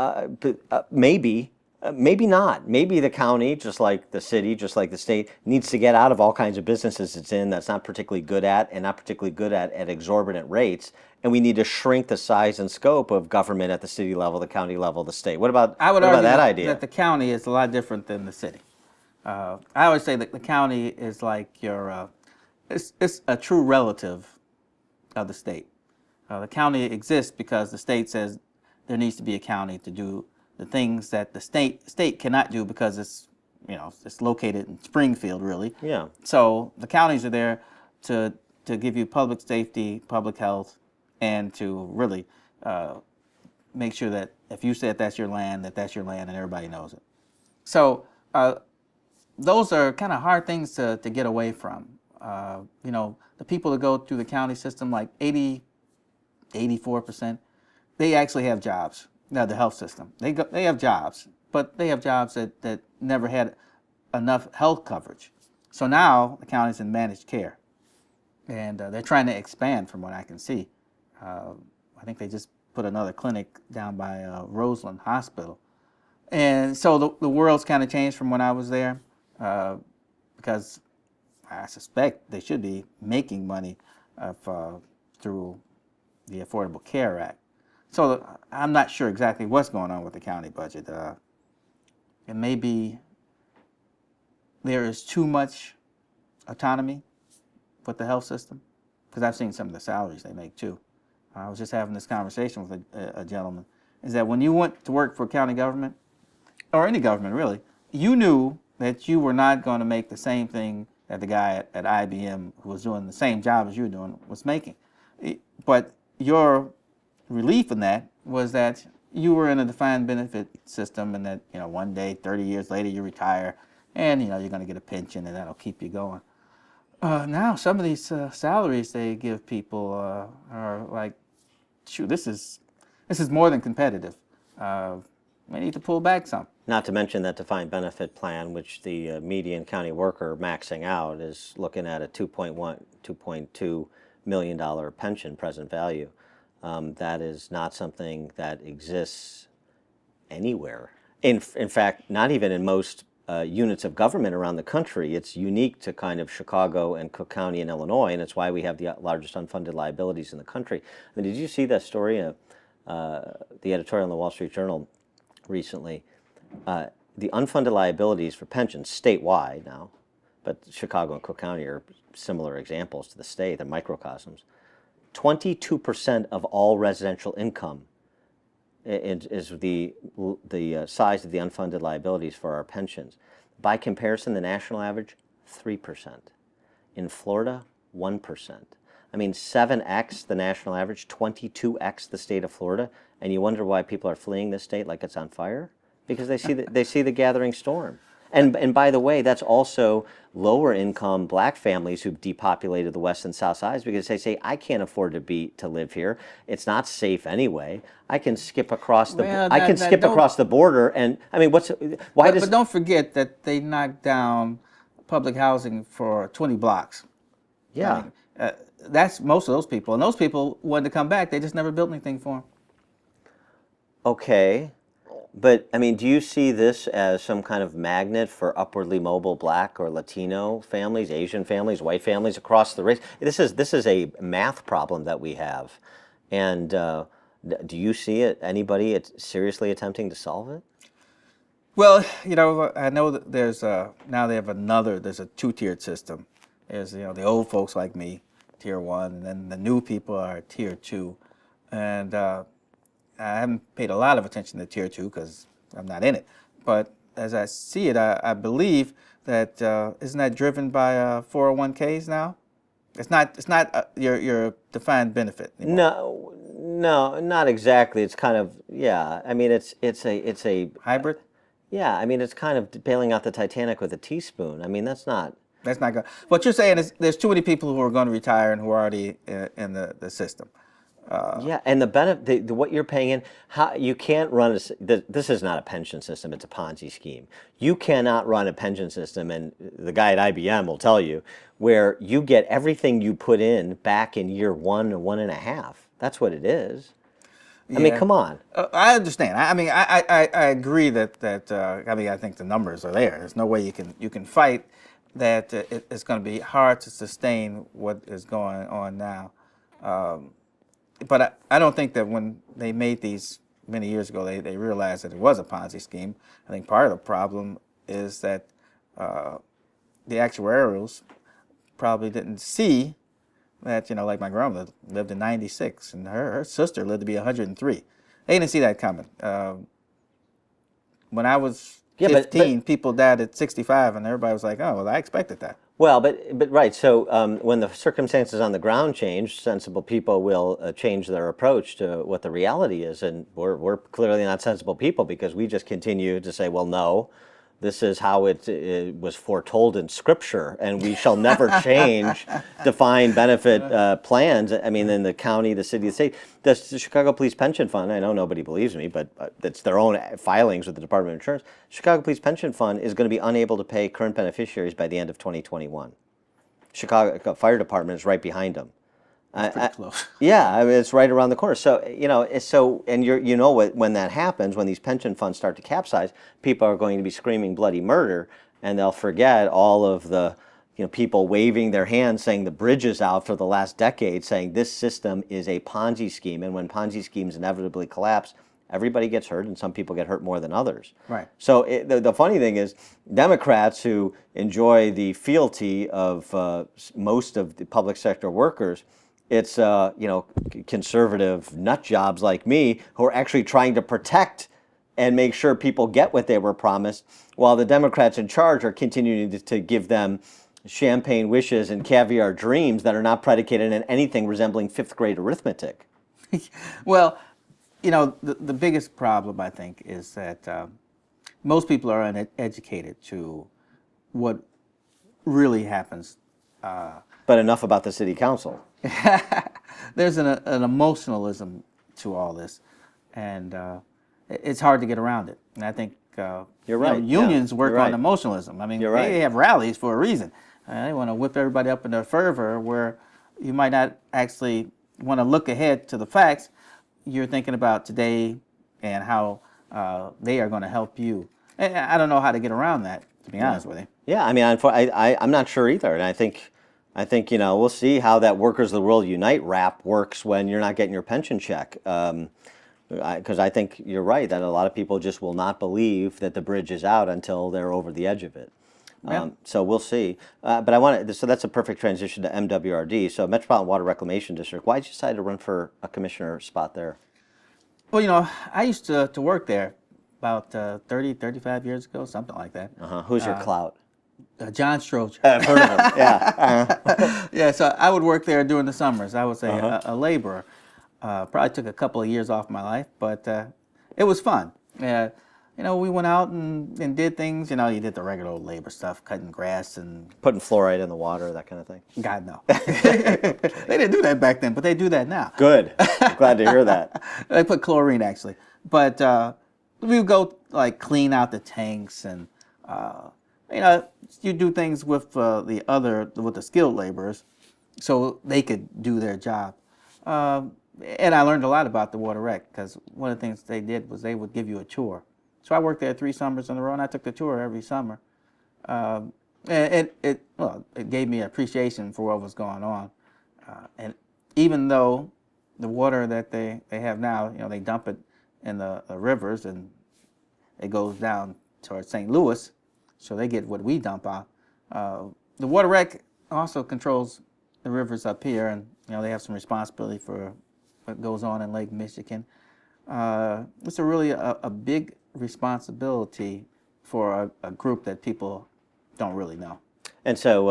Speaker 1: maybe not. Maybe the county, just like the city, just like the state, needs to get out of all kinds of businesses it's in that's not particularly good at, and not particularly good at exorbitant rates. And we need to shrink the size and scope of government at the city level, the county level, the state. What about that idea?
Speaker 2: That the county is a lot different than the city. I always say that the county is like it's a true relative of the state. The county exists because the state says there needs to be a county to do the things that the state cannot do because it's located in Springfield, really.
Speaker 1: Yeah.
Speaker 2: So the counties are there to give you public safety, public health, and to really make sure that if you said that's your land, that's your land, and everybody knows it. So those are kind of hard things to get away from. The people that go through the county system, like 84%, they actually have jobs. Now the health system, they have jobs, but they have jobs that never had enough health coverage. So now the county's in managed care, and they're trying to expand from what I can see. I think they just put another clinic down by Roseland Hospital. And so the world's kind of changed from when I was there, because I suspect they should be making money through the Affordable Care Act. So I'm not sure exactly what's going on with the county budget. It may be there is too much autonomy with the health system? Because I've seen some of the salaries they make too. I was just having this conversation with a gentleman. Is that when you went to work for county government, or any government really, you knew that you were not going to make the same thing that the guy at IBM who was doing the same job as you were doing was making. But your relief in that was that you were in a defined benefit system, and that one day, 30 years later, you retire, and you're going to get a pension, and that'll keep you going. Now some of these salaries they give people are like, shoot, this is more than competitive. We need to pull back some.
Speaker 1: Not to mention that defined benefit plan, which the median county worker maxing out is looking at a $2.2 million pension present value. That is not something that exists anywhere. In fact, not even in most units of government around the country. It's unique to kind of Chicago and Cook County and Illinois, and it's why we have the largest unfunded liabilities in the country. I mean, did you see that story, the editorial in the Wall Street Journal recently? The unfunded liabilities for pensions statewide now, but Chicago and Cook County are similar examples to the state, they're microcosms. 22% of all residential income is the size of the unfunded liabilities for our pensions. By comparison, the national average, 3%. In Florida, 1%. I mean, 7x the national average, 22x the state of Florida, and you wonder why people are fleeing this state like it's on fire? Because they see the gathering storm. And by the way, that's also lower income black families who've depopulated the west and south sides because they say, I can't afford to live here. It's not safe anyway. I can skip across the border, and I mean, but
Speaker 2: don't forget that they knocked down public housing for 20 blocks.
Speaker 1: Yeah.
Speaker 2: I mean, that's most of those people, and those people wanted to come back. They just never built anything for them.
Speaker 1: Okay. But, I mean, do you see this as some kind of magnet for upwardly mobile black or Latino families, Asian families, white families across the race? This is a math problem that we have. And do you see anybody seriously attempting to solve it?
Speaker 2: Well, I know that now they have there's a two-tiered system. There's, the old folks like me, tier 1, and then the new people are tier 2. And I haven't paid a lot of attention to tier 2 because I'm not in it. But as I see it, I believe that isn't that driven by 401ks now? It's not your defined benefit anymore.
Speaker 1: No, not exactly. It's kind of, yeah. I mean, it's a
Speaker 2: hybrid.
Speaker 1: Yeah, I mean, it's kind of bailing out the Titanic with a teaspoon. I mean, that's not
Speaker 2: good. What you're saying is there's too many people who are going to retire and who are already in the system.
Speaker 1: Yeah, and the benefit, what you're paying in, you can't run this is not a pension system, it's a Ponzi scheme. You cannot run a pension system, and the guy at IBM will tell you, where you get everything you put in back in year 1 or 1.5. That's what it is. Yeah. I mean, come on.
Speaker 2: I understand. I mean, I agree that I think the numbers are there. There's no way you can fight that. It's going to be hard to sustain what is going on now. But I don't think that when they made these many years ago, they realized that it was a Ponzi scheme. I think part of the problem is that the actuarials probably didn't see that, like my grandmother lived in 96 and her sister lived to be 103. They didn't see that coming. When I was 15, people died at 65, and everybody was like, oh, well, I expected that.
Speaker 1: Well, but right. So when the circumstances on the ground change, sensible people will change their approach to what the reality is, and we're clearly not sensible people because we just continue to say, well, no, this is how it was foretold in Scripture, and we shall never change defined benefit plans. I mean, in the county, the city, the state, the Chicago Police Pension Fund. I know nobody believes me, but it's their own filings with the Department of Insurance. Chicago Police Pension Fund is going to be unable to pay current beneficiaries by the end of 2021. Chicago Fire Department is right behind them.
Speaker 2: Pretty close.
Speaker 1: Yeah, I mean, it's right around the corner. So when that happens, when these pension funds start to capsize, people are going to be screaming bloody murder, and they'll forget all of the people waving their hands saying the bridge is out for the last decade, saying this system is a Ponzi scheme, and when Ponzi schemes inevitably collapse, everybody gets hurt, and some people get hurt more than others.
Speaker 2: Right.
Speaker 1: So the funny thing is, Democrats who enjoy the fealty of most of the public sector workers, it's conservative nut jobs like me who are actually trying to protect and make sure people get what they were promised, while the Democrats in charge are continuing to give them champagne wishes and caviar dreams that are not predicated in anything resembling fifth grade arithmetic.
Speaker 2: Well, the biggest problem, I think, is that most people are uneducated to what really happens.
Speaker 1: But enough about the city council.
Speaker 2: There's an emotionalism to all this, and it's hard to get around it. And I think
Speaker 1: You're right.
Speaker 2: unions
Speaker 1: Yeah,
Speaker 2: work
Speaker 1: you're
Speaker 2: on
Speaker 1: right.
Speaker 2: emotionalism. I mean,
Speaker 1: You're right.
Speaker 2: they have rallies for a reason. They want to whip everybody up in their fervor, where you might not actually want to look ahead to the facts. You're thinking about today and how they are going to help you. And I don't know how to get around that, to be honest with you.
Speaker 1: Yeah, I mean, I'm not sure either, and I think we'll see how that Workers of the World Unite rap works when you're not getting your pension check. Because I think you're right that a lot of people just will not believe that the bridge is out until they're over the edge of it.
Speaker 2: Yeah.
Speaker 1: So we'll see. But so that's a perfect transition to MWRD. So Metropolitan Water Reclamation District. Why did you decide to run for a commissioner spot there?
Speaker 2: Well, I used to work there about 30, 35 years ago, something like that.
Speaker 1: Who's your clout?
Speaker 2: John Stroger.
Speaker 1: I've heard of him. Yeah.
Speaker 2: Yeah, so I would work there during the summers. I was a laborer. Probably took a couple of years off my life, but it was fun. We went out and did things. You did the regular old labor stuff, cutting grass and...
Speaker 1: Putting fluoride in the water, that kind of thing.
Speaker 2: God, no. They didn't do that back then, but they do that now.
Speaker 1: Good. Glad to hear that.
Speaker 2: They put chlorine, actually. But we would go, clean out the tanks and, you do things with the skilled laborers so they could do their job. And I learned a lot about the water wreck, because one of the things they did was they would give you a tour. So I worked there 3 summers in a row, and I took the tour every summer. And it gave me appreciation for what was going on. And even though the water that they have now, they dump it in the rivers, and it goes down towards St. Louis, so they get what we dump out. The water wreck also controls the rivers up here, and they have some responsibility for what goes on in Lake Michigan. It's really a big responsibility for a group that people don't really know.
Speaker 1: And so,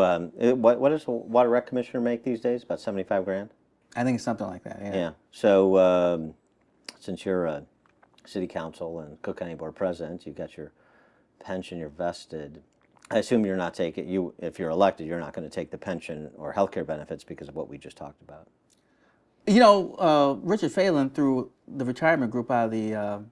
Speaker 1: what does a water rec commissioner make these days? About 75 grand?
Speaker 2: I think it's something like that.
Speaker 1: Yeah. So, since you're a city council and Cook County Board president, you've got your pension, you're vested. I assume you're not taking, if you're elected, you're not going to take the pension or healthcare benefits because of what we just talked about.
Speaker 2: Richard Phelan threw the retirement group out of the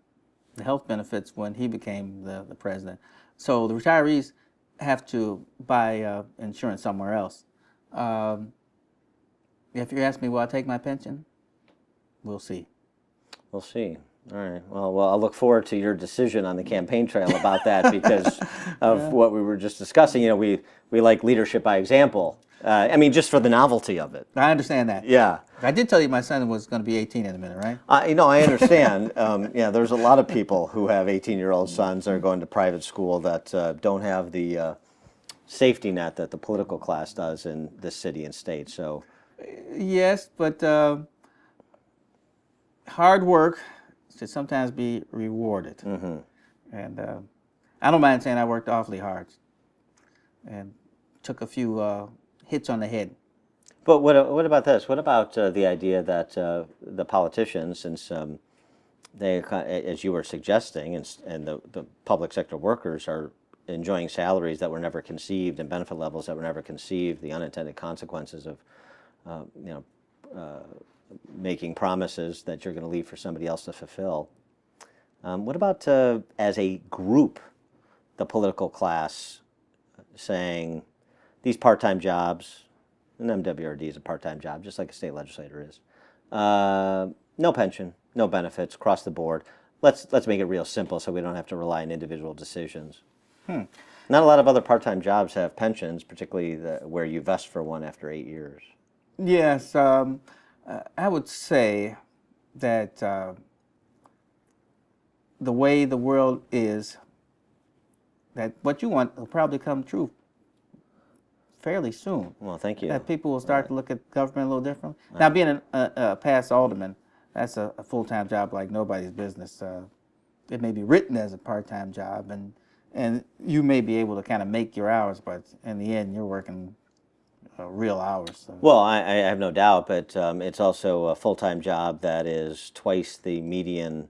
Speaker 2: health benefits when he became the president. So the retirees have to buy insurance somewhere else. If you ask me, will I take my pension? We'll see.
Speaker 1: We'll see. All right. Well, I'll look forward to your decision on the campaign trail about that because of what we were just discussing. We like leadership by example. Just for the novelty of it.
Speaker 2: I understand that.
Speaker 1: Yeah.
Speaker 2: I did tell you my son was going to be 18 in a minute, right?
Speaker 1: I understand. There's a lot of people who have 18-year-old sons that are going to private school that don't have the safety net that the political class does in this city and state. So,
Speaker 2: yes, but hard work should sometimes be rewarded. Mm-hmm. And I don't mind saying I worked awfully hard and took a few hits on the head.
Speaker 1: But what about this? What about the idea that the politicians, since they, as you were suggesting, and the public sector workers are enjoying salaries that were never conceived and benefit levels that were never conceived, the unintended consequences of making promises that you're going to leave for somebody else to fulfill. What about as a group, the political class saying these part-time jobs, and MWRD is a part-time job, just like a state legislator is. No pension, no benefits, across the board. Let's make it real simple so we don't have to rely on individual decisions. Not a lot of other part-time jobs have pensions, particularly where you vest for one after 8 years.
Speaker 2: Yes, I would say that the way the world is, that what you want will probably come true fairly soon.
Speaker 1: Well, thank you.
Speaker 2: That people will start to look at government a little differently. Now, being a past alderman, that's a full-time job like nobody's business. It may be written as a part-time job, and you may be able to kind of make your hours, but in the end, you're working real hours. So.
Speaker 1: Well, I have no doubt, but it's also a full-time job that is twice the median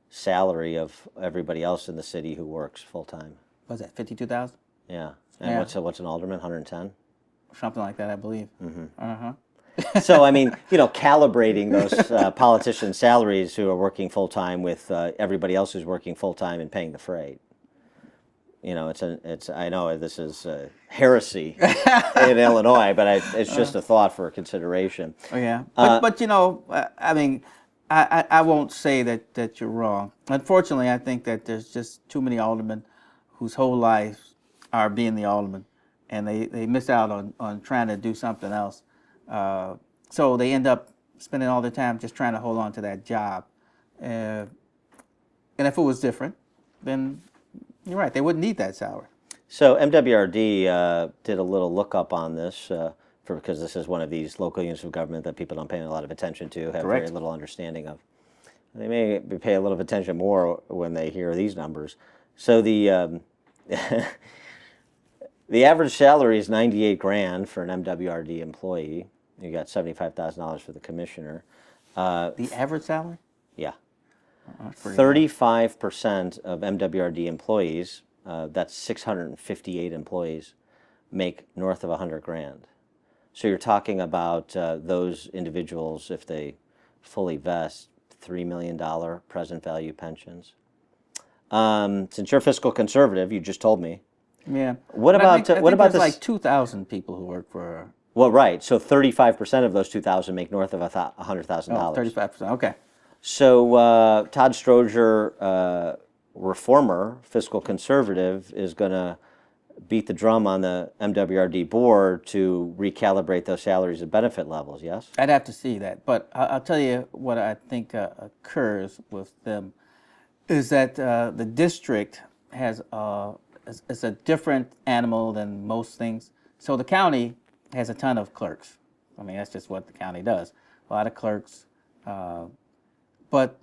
Speaker 1: salary of everybody else in the city who works full-time.
Speaker 2: What's that, 52,000?
Speaker 1: Yeah. And
Speaker 2: Yeah.
Speaker 1: what's an alderman? 110?
Speaker 2: Something like that, I believe.
Speaker 1: So, I mean, calibrating those politicians' salaries who are working full-time with everybody else who's working full-time and paying the freight. I know this is heresy in Illinois, but it's just a thought for consideration.
Speaker 2: Oh, yeah. But I mean, I won't say that you're wrong. Unfortunately, I think that there's just too many aldermen whose whole lives are being the alderman, and they miss out on trying to do something else. So they end up spending all their time just trying to hold on to that job. And if it was different, then you're right, they wouldn't need that salary.
Speaker 1: So MWRD did a little lookup on this because this is one of these local units of government that people don't pay a lot of attention to, have
Speaker 2: Correct.
Speaker 1: very little understanding of. They may pay a little attention more when they hear these numbers. So the the average salary is $98,000 for an MWRD employee. You got $75,000 for the commissioner.
Speaker 2: The average salary?
Speaker 1: Yeah.
Speaker 2: That's pretty
Speaker 1: 35% of MWRD employees, that's 658 employees, make north of $100,000. So you're talking about those individuals, if they fully vest, $3 million present value pensions. Since you're fiscal conservative, you just told me.
Speaker 2: Yeah.
Speaker 1: What
Speaker 2: But
Speaker 1: about
Speaker 2: I think
Speaker 1: what about
Speaker 2: there's
Speaker 1: this?
Speaker 2: like 2,000 people who work for.
Speaker 1: Well, right. So 35% of those 2,000 make north of $100,000.
Speaker 2: Oh, 35%. Okay.
Speaker 1: So Todd Stroger, reformer, fiscal conservative, is going to beat the drum on the MWRD board to recalibrate those salaries and benefit levels, yes?
Speaker 2: I'd have to see that, but I'll tell you what I think occurs with them is that the district has it's a different animal than most things. So the county has a ton of clerks. I mean, that's just what the county does. A lot of clerks. But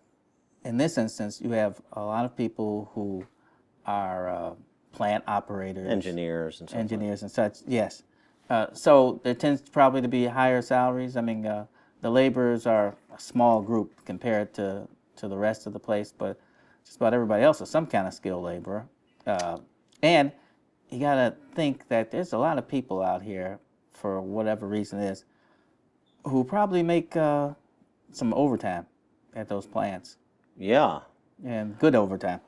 Speaker 2: in this instance, you have a lot of people who are plant operators,
Speaker 1: Engineers and so forth.
Speaker 2: engineers and such. Yes. So there tends probably to be higher salaries. I mean, the laborers are a small group compared to the rest of the place, but just about everybody else is some kind of skilled laborer. And you got to think that there's a lot of people out here, for whatever reason it is, who probably make some overtime at those plants,
Speaker 1: Yeah.
Speaker 2: and good overtime.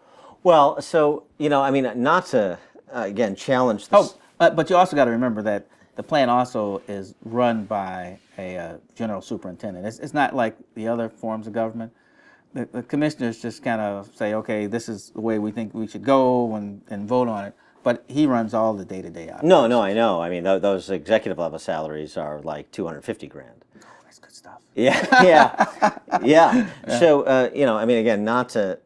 Speaker 1: Well, so, I mean, not to, again, challenge this.
Speaker 2: But you also got to remember that the plant also is run by a general superintendent. It's not like the other forms of government. The commissioners just kind of say, okay, this is the way we think we should go and vote on it. But he runs all the day-to-day operations.
Speaker 1: No, I know. I mean, those executive level salaries are like $250,000.
Speaker 2: Oh, that's good stuff.
Speaker 1: Yeah. So, I mean, again, not to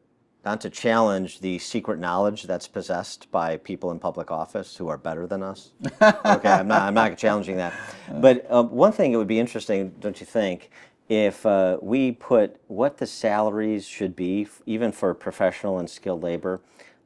Speaker 1: challenge the secret knowledge that's possessed by people in public office who are better than us. Okay, I'm not challenging that. But one thing, it would be interesting, don't you think, if we put what the salaries should be, even for professional and skilled labor,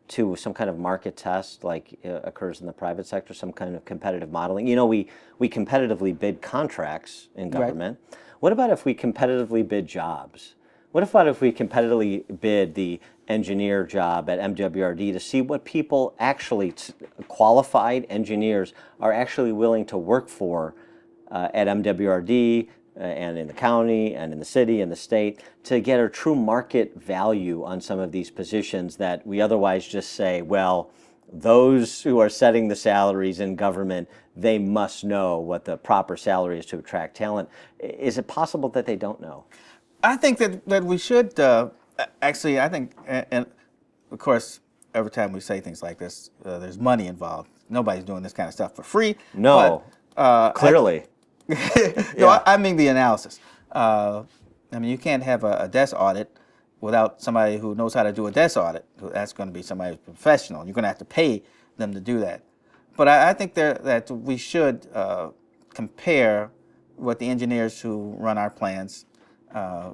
Speaker 1: to some kind of market test like occurs in the private sector, some kind of competitive modeling. We competitively bid contracts in government. Right. What about if we competitively bid jobs? What about if we competitively bid the engineer job at MWRD to see what people actually, qualified engineers, are actually willing to work for at MWRD and in the county and in the city and the state, to get a true market value on some of these positions that we otherwise just say, well, those who are setting the salaries in government, they must know what the proper salary is to attract talent. Is it possible that they don't know?
Speaker 2: I think that we should, actually, I think, and of course, every time we say things like this, there's money involved. Nobody's doing this kind of stuff for free.
Speaker 1: No,
Speaker 2: but,
Speaker 1: clearly.
Speaker 2: No, I mean the analysis. I mean, you can't have a desk audit without somebody who knows how to do a desk audit. That's going to be somebody who's professional. You're going to have to pay them to do that. But I think that we should compare what the engineers who run our plans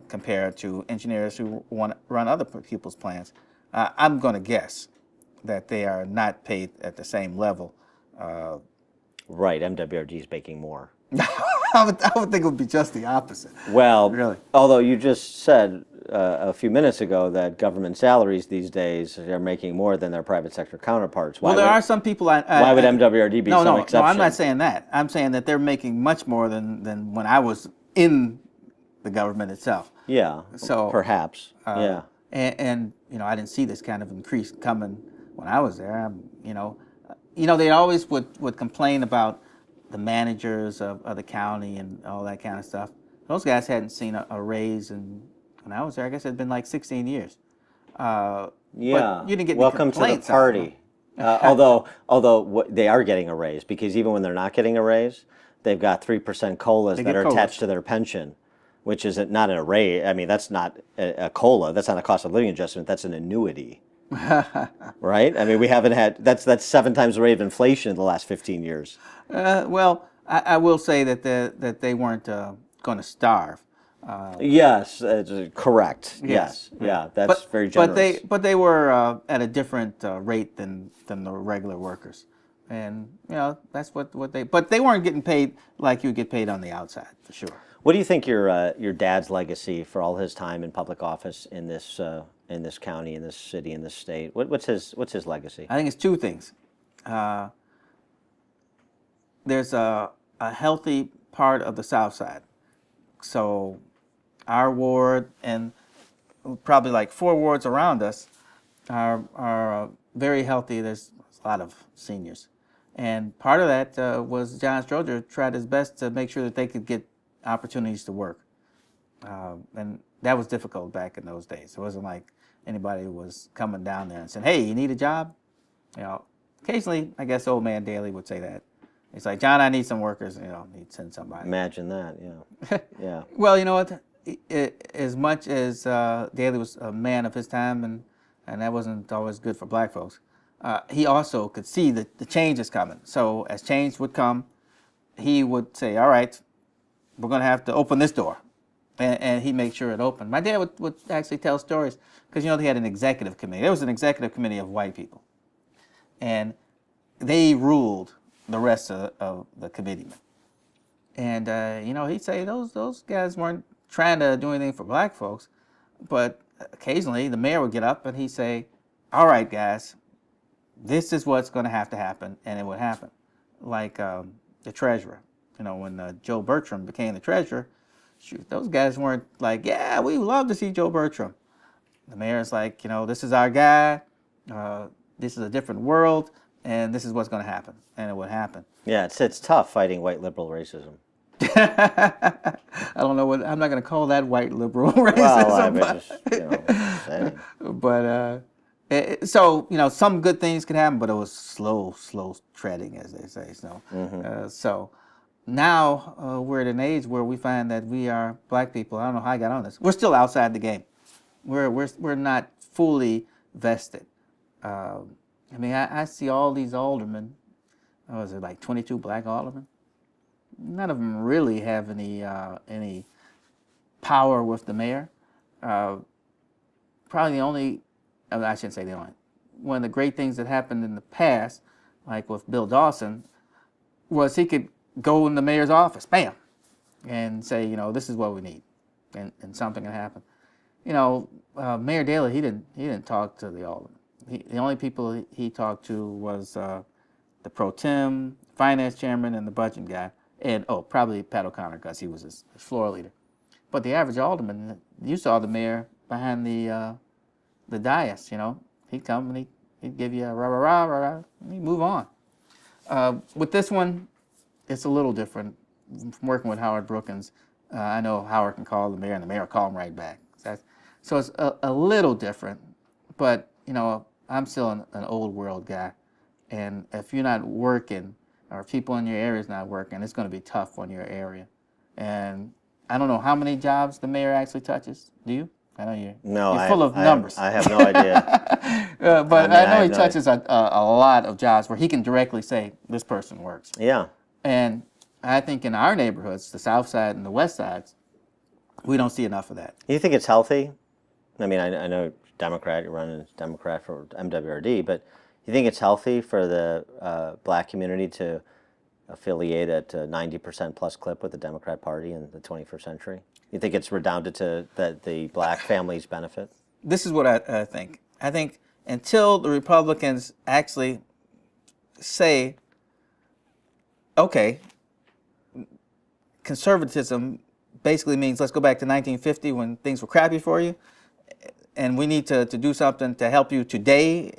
Speaker 2: compare to engineers who run other people's plans. I'm going to guess that they are not paid at the same level.
Speaker 1: Right, MWRD is making more.
Speaker 2: I would think it would be just the opposite.
Speaker 1: Well,
Speaker 2: Really?
Speaker 1: although you just said a few minutes ago that government salaries these days are making more than their private sector counterparts.
Speaker 2: Well, there are some people.
Speaker 1: Why would MWRD be some exception?
Speaker 2: No, I'm not saying that. I'm saying that they're making much more than when I was in the government itself.
Speaker 1: Yeah,
Speaker 2: So
Speaker 1: perhaps. Yeah.
Speaker 2: And I didn't see this kind of increase coming when I was there. They always would complain about the managers of the county and all that kind of stuff. Those guys hadn't seen a raise when I was there. I guess it had been like 16 years.
Speaker 1: Yeah.
Speaker 2: But you didn't get any
Speaker 1: Welcome to the
Speaker 2: complaints
Speaker 1: party. Although they are getting a raise, because even when they're not getting a raise, they've got 3% COLAs that are attached to their pension, which is not a raise. I mean, that's not a COLA. That's not a cost of living adjustment. That's an annuity. Right? I mean, we haven't had, that's 7 times the rate of inflation in the last 15 years.
Speaker 2: Well, I will say that they weren't going to starve.
Speaker 1: Yes, correct.
Speaker 2: Yes.
Speaker 1: Yeah, that's very generous.
Speaker 2: But they were at a different rate than the regular workers, and that's what they. But they weren't getting paid like you get paid on the outside, for sure.
Speaker 1: What do you think your dad's legacy for all his time in public office in this county, in this city, in this state? What's his legacy?
Speaker 2: I think it's 2 things. There's a healthy part of the South Side, so our ward and probably like 4 wards around us are very healthy. There's a lot of seniors, and part of that was John Stroger tried his best to make sure that they could get opportunities to work, and that was difficult back in those days. It wasn't like anybody was coming down there and saying, "Hey, you need a job?" Occasionally, I guess Old Man Daly would say that. It's like, "John, I need some workers." He'd send somebody.
Speaker 1: Imagine that, yeah. Yeah.
Speaker 2: Well, you know what? As much as Daly was a man of his time, and that wasn't always good for black folks, he also could see the change is coming. So as change would come, he would say, "All right, we're going to have to open this door." And he'd make sure it opened. My dad would actually tell stories, because they had an executive committee. There was an executive committee of white people, and they ruled the rest of the committeemen. And he'd say those guys weren't trying to do anything for black folks, but occasionally the mayor would get up and he'd say, "All right, guys, this is what's going to happen," and it would happen. Like the treasurer, when Joe Bertram became the treasurer, shoot, those guys weren't like, "Yeah, we love to see Joe Bertram." The mayor's like, "This is our guy. This is a different world, and this is what's going to happen," and it would happen.
Speaker 1: Yeah, it's tough fighting white liberal racism.
Speaker 2: I don't know what I'm not going to call that white liberal racism.
Speaker 1: Well, just saying.
Speaker 2: But so some good things can happen, but it was slow treading, as they say. So so now we're at an age where we find that we are black people. I don't know how I got on this. We're still outside the game. We're not fully vested. I see all these aldermen. Was it like 22 black aldermen? None of them really have any power with the mayor. Probably the only, I shouldn't say the only, one of the great things that happened in the past, like with Bill Dawson, was he could go in the mayor's office, bam, and say, this is what we need, and something can happen. Mayor Daley, he didn't talk to the aldermen. The only people he talked to was the pro tem, finance chairman, and the budget guy. And probably Pat O'Connor, because he was his floor leader. But the average alderman, you saw the mayor behind the dais. He'd come and he'd give you a rah rah rah rah, rah, and he'd move on. With this one, it's a little different. From working with Howard Brookins, I know Howard can call the mayor, and the mayor will call him right back. So it's a little different. But I'm still an old world guy, and if you're not working, or people in your area is not working, it's going to be tough on your area. And I don't know how many jobs the mayor actually touches. Do you? I know you're,
Speaker 1: No,
Speaker 2: you're full of numbers.
Speaker 1: I have no idea.
Speaker 2: But
Speaker 1: I
Speaker 2: I know
Speaker 1: have
Speaker 2: he
Speaker 1: no
Speaker 2: touches a lot of jobs where he can directly say, this person works.
Speaker 1: Yeah.
Speaker 2: And I think in our neighborhoods, the south side and the west sides, we don't see enough of that.
Speaker 1: You think it's healthy? I mean, I know Democrat, you're running as Democrat for MWRD, but you think it's healthy for the black community to affiliate at a 90% plus clip with the Democrat Party in the 21st century? You think it's redounded to that the black families benefit?
Speaker 2: This is what I think. I think until the Republicans actually say, okay, conservatism basically means let's go back to 1950 when things were crappy for you, and we need to do something to help you today,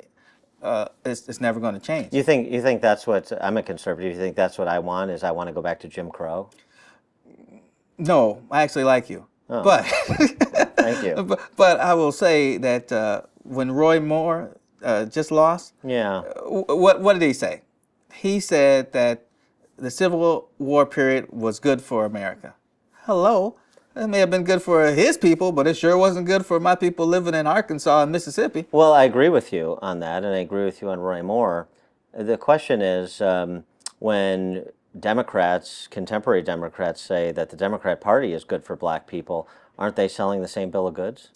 Speaker 2: it's never going to change.
Speaker 1: You think that's what, I'm a conservative, you think that's what I want, is I want to go back to Jim Crow?
Speaker 2: No, I actually like you.
Speaker 1: Oh.
Speaker 2: But
Speaker 1: Thank you.
Speaker 2: But I will say that when Roy Moore just lost,
Speaker 1: Yeah.
Speaker 2: what did he say? He said that the Civil War period was good for America. Hello. It may have been good for his people, but it sure wasn't good for my people living in Arkansas and Mississippi.
Speaker 1: Well, I agree with you on that, and I agree with you on Roy Moore. The question is, when Democrats, contemporary Democrats, say that the Democrat Party is good for black people, aren't they selling the same bill of goods?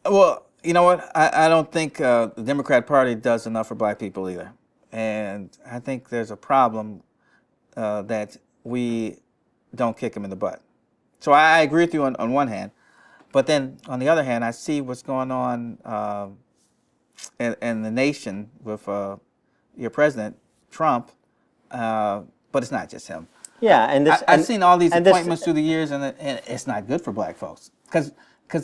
Speaker 2: Well, you know what? I don't think the Democrat Party does enough for black people either. And I think there's a problem that we don't kick them in the butt. So I agree with you on one hand, but then on the other hand, I see what's going on in the nation with your president, Trump, but it's not just him.
Speaker 1: Yeah, and this,
Speaker 2: I've seen all these
Speaker 1: and
Speaker 2: appointments through the years, and it's not good for black folks. Because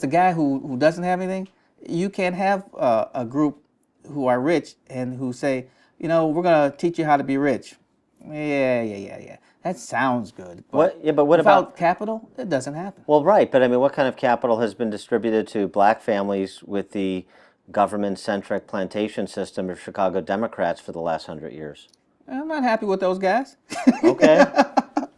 Speaker 2: the guy who doesn't have anything, you can't have a group who are rich and who say, you know, we're going to teach you how to be rich. Yeah. That sounds good. But
Speaker 1: what
Speaker 2: without
Speaker 1: about
Speaker 2: capital? It doesn't happen.
Speaker 1: Well, right, but I mean, what kind of capital has been distributed to black families with the government-centric plantation system of Chicago Democrats for the last 100 years?
Speaker 2: I'm not happy with those guys.
Speaker 1: Okay,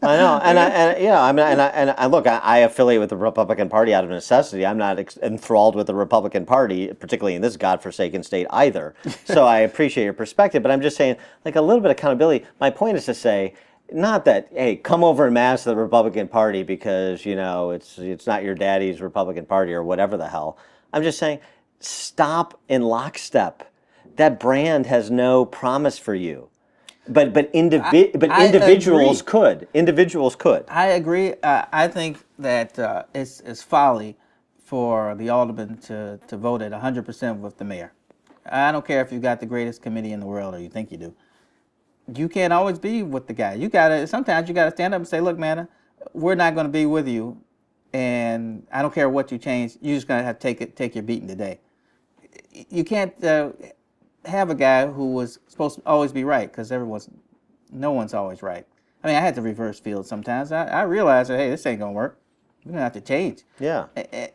Speaker 1: I know, and look, I affiliate with the Republican Party out of necessity. I'm not enthralled with the Republican Party, particularly in this godforsaken state either. So I appreciate your perspective, but I'm just saying, like, a little bit of accountability. My point is to say, not that, hey, come over en masse to the Republican Party because, you know, it's not your daddy's Republican Party or whatever the hell. I'm just saying, stop in lockstep. That brand has no promise for you. But individuals could. Individuals could.
Speaker 2: I agree. I think that it's folly for the alderman to vote at 100% with the mayor. I don't care if you got the greatest committee in the world or you think you do. You can't always be with the guy. Sometimes you gotta stand up and say, look, man, we're not gonna be with you, and I don't care what you change, you're just gonna have to take your beating today. You can't have a guy who was supposed to always be right, because no one's always right. I mean, I had to reverse field sometimes. I realized that, hey, this ain't gonna work. We're gonna have to change.
Speaker 1: Yeah.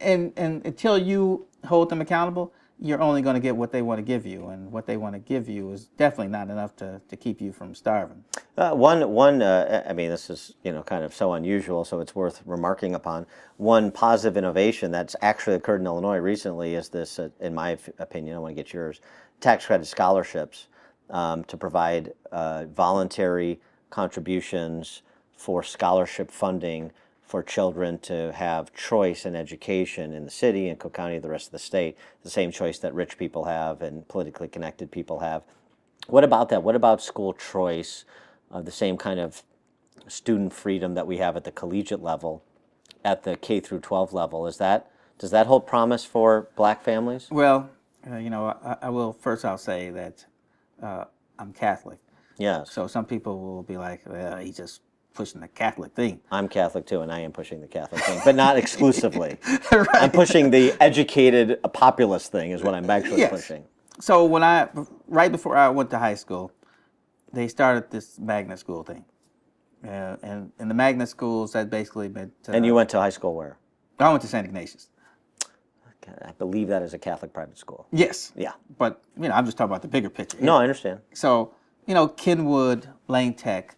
Speaker 2: And until you hold them accountable, you're only going to get what they want to give you, and what they want to give you is definitely not enough to keep you from starving.
Speaker 1: I mean, this is, you know, kind of so unusual, so it's worth remarking upon. One positive innovation that's actually occurred in Illinois recently is this, in my opinion, I want to get yours, tax credit scholarships to provide voluntary contributions for scholarship funding for children to have choice in education in the city and Cook County, the rest of the state, the same choice that rich people have and politically connected people have. What about that? What about school choice, the same kind of student freedom that we have at the collegiate level, at the K through 12 level? Does that hold promise for black families?
Speaker 2: Well, you know, I'll say that I'm Catholic.
Speaker 1: Yes.
Speaker 2: So some people will be like, well, he's just pushing the Catholic thing.
Speaker 1: I'm Catholic too, and I am pushing the Catholic thing, but not exclusively.
Speaker 2: Right.
Speaker 1: I'm pushing the educated populist thing is what I'm actually pushing.
Speaker 2: So right before I went to high school, they started this magnet school thing. And in the magnet schools, that basically meant...
Speaker 1: and you went to high school where?
Speaker 2: I went to St. Ignatius.
Speaker 1: I believe that is a Catholic private school.
Speaker 2: Yes.
Speaker 1: Yeah.
Speaker 2: But, you know, I'm just talking about the bigger picture.
Speaker 1: No, I understand.
Speaker 2: So, you know, Kenwood, Lane Tech,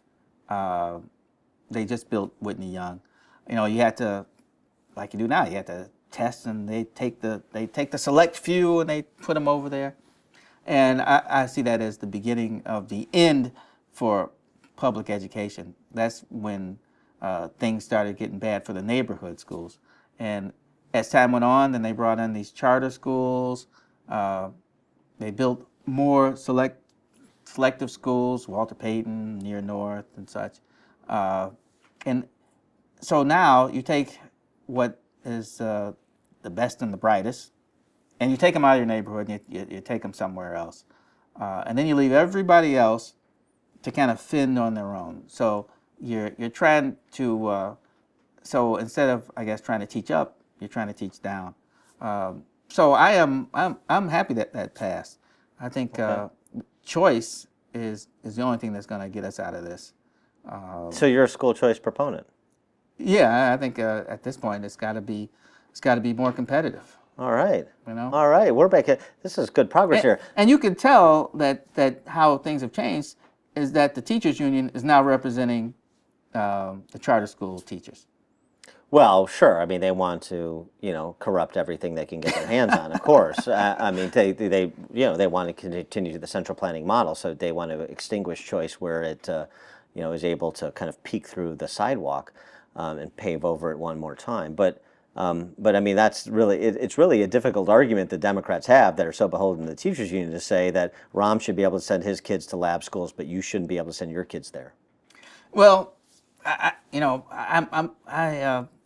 Speaker 2: they just built Whitney Young. You know, you had to, like you do now, you had to tests, and they take the select few and they put them over there. And I see that as the beginning of the end for public education. That's when things started getting bad for the neighborhood schools. And as time went on, then they brought in these charter schools. They built more selective schools, Walter Payton, Near North, and such. And so now you take what is the best and the brightest, and you take them out of your neighborhood and you take them somewhere else. And then you leave everybody else to kind of fend on their own. So you're trying to, so instead of, I guess, trying to teach up, you're trying to teach down. So I'm happy that passed. I think choice is the only thing that's going to get us out of this.
Speaker 1: So you're a school choice proponent?
Speaker 2: Yeah, I think at this point it's got to be more competitive.
Speaker 1: All right.
Speaker 2: You know?
Speaker 1: All right. We're back. This is good progress here.
Speaker 2: And you can tell that how things have changed is that the teachers union is now representing the charter school teachers.
Speaker 1: Well, sure. I mean, they want to, corrupt everything they can get their hands on. Of course. I mean, they want to continue the central planning model, so they want to extinguish choice where it, is able to kind of peek through the sidewalk and pave over it one more time. But I mean, that's really it's really a difficult argument that Democrats have that are so beholden to the teachers union to say that Rahm should be able to send his kids to lab schools, but you shouldn't be able to send your kids there.
Speaker 2: Well,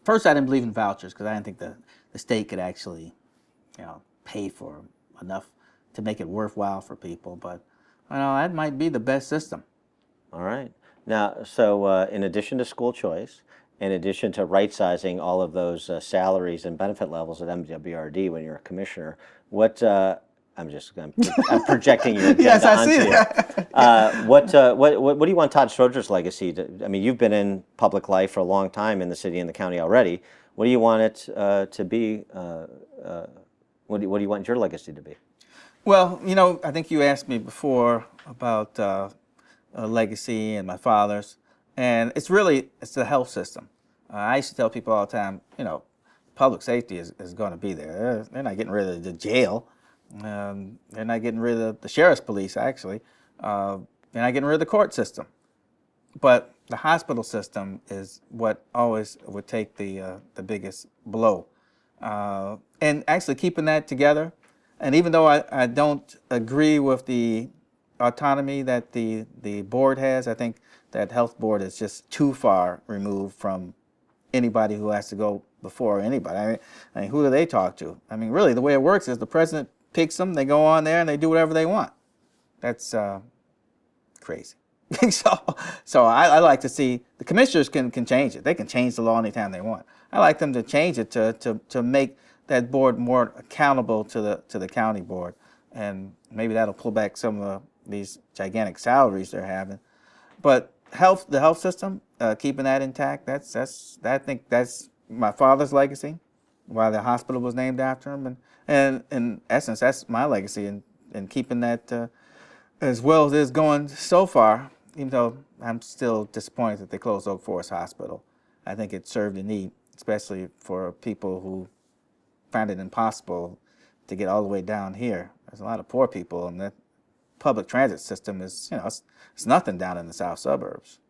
Speaker 2: first I didn't believe in vouchers because I didn't think the state could actually, pay for enough to make it worthwhile for people. But that might be the best system.
Speaker 1: All right. Now, so in addition to school choice, in addition to right-sizing all of those salaries and benefit levels at MWRD when you're a commissioner, what I'm projecting your agenda
Speaker 2: yes, I
Speaker 1: onto
Speaker 2: see
Speaker 1: you.
Speaker 2: that.
Speaker 1: What do you want Todd Stroger's legacy to? I mean, you've been in public life for a long time in the city and the county already. What do you want it to be? What do you want your legacy to be?
Speaker 2: Well, I think you asked me before about a legacy and my father's, and it's the health system. I used to tell people all the time, public safety is going to be there. They're not getting rid of the jail. They're not getting rid of the sheriff's police, actually. They're not getting rid of the court system. But the hospital system is what always would take the biggest blow. And actually keeping that together, and even though I don't agree with the autonomy that the board has, I think that health board is just too far removed from anybody who has to go before anybody. I mean, who do they talk to? I mean, really, the way it works is the president picks them, they go on there, and they do whatever they want. That's crazy. So I like to see the commissioners can change it. They can change the law anytime they want. I like them to change it to make that board more accountable to the county board, and maybe that'll pull back some of these gigantic salaries they're having. But the health system, keeping that intact, I think that's my father's legacy, why the hospital was named after him, and in essence, that's my legacy in keeping that as well as it's going so far, even though I'm still disappointed that they closed Oak Forest Hospital. I think it served a need, especially for people who find it impossible to get all the way down here. There's a lot of poor people, and that public transit system is, it's nothing down in the south suburbs.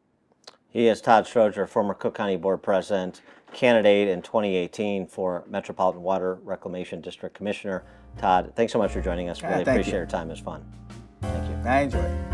Speaker 1: He is Todd Stroger, former Cook County Board President, candidate in 2018 for Metropolitan Water Reclamation District Commissioner. Todd, thanks so much for joining us. Really appreciate your time. It was fun. Thank you.
Speaker 2: I enjoyed it.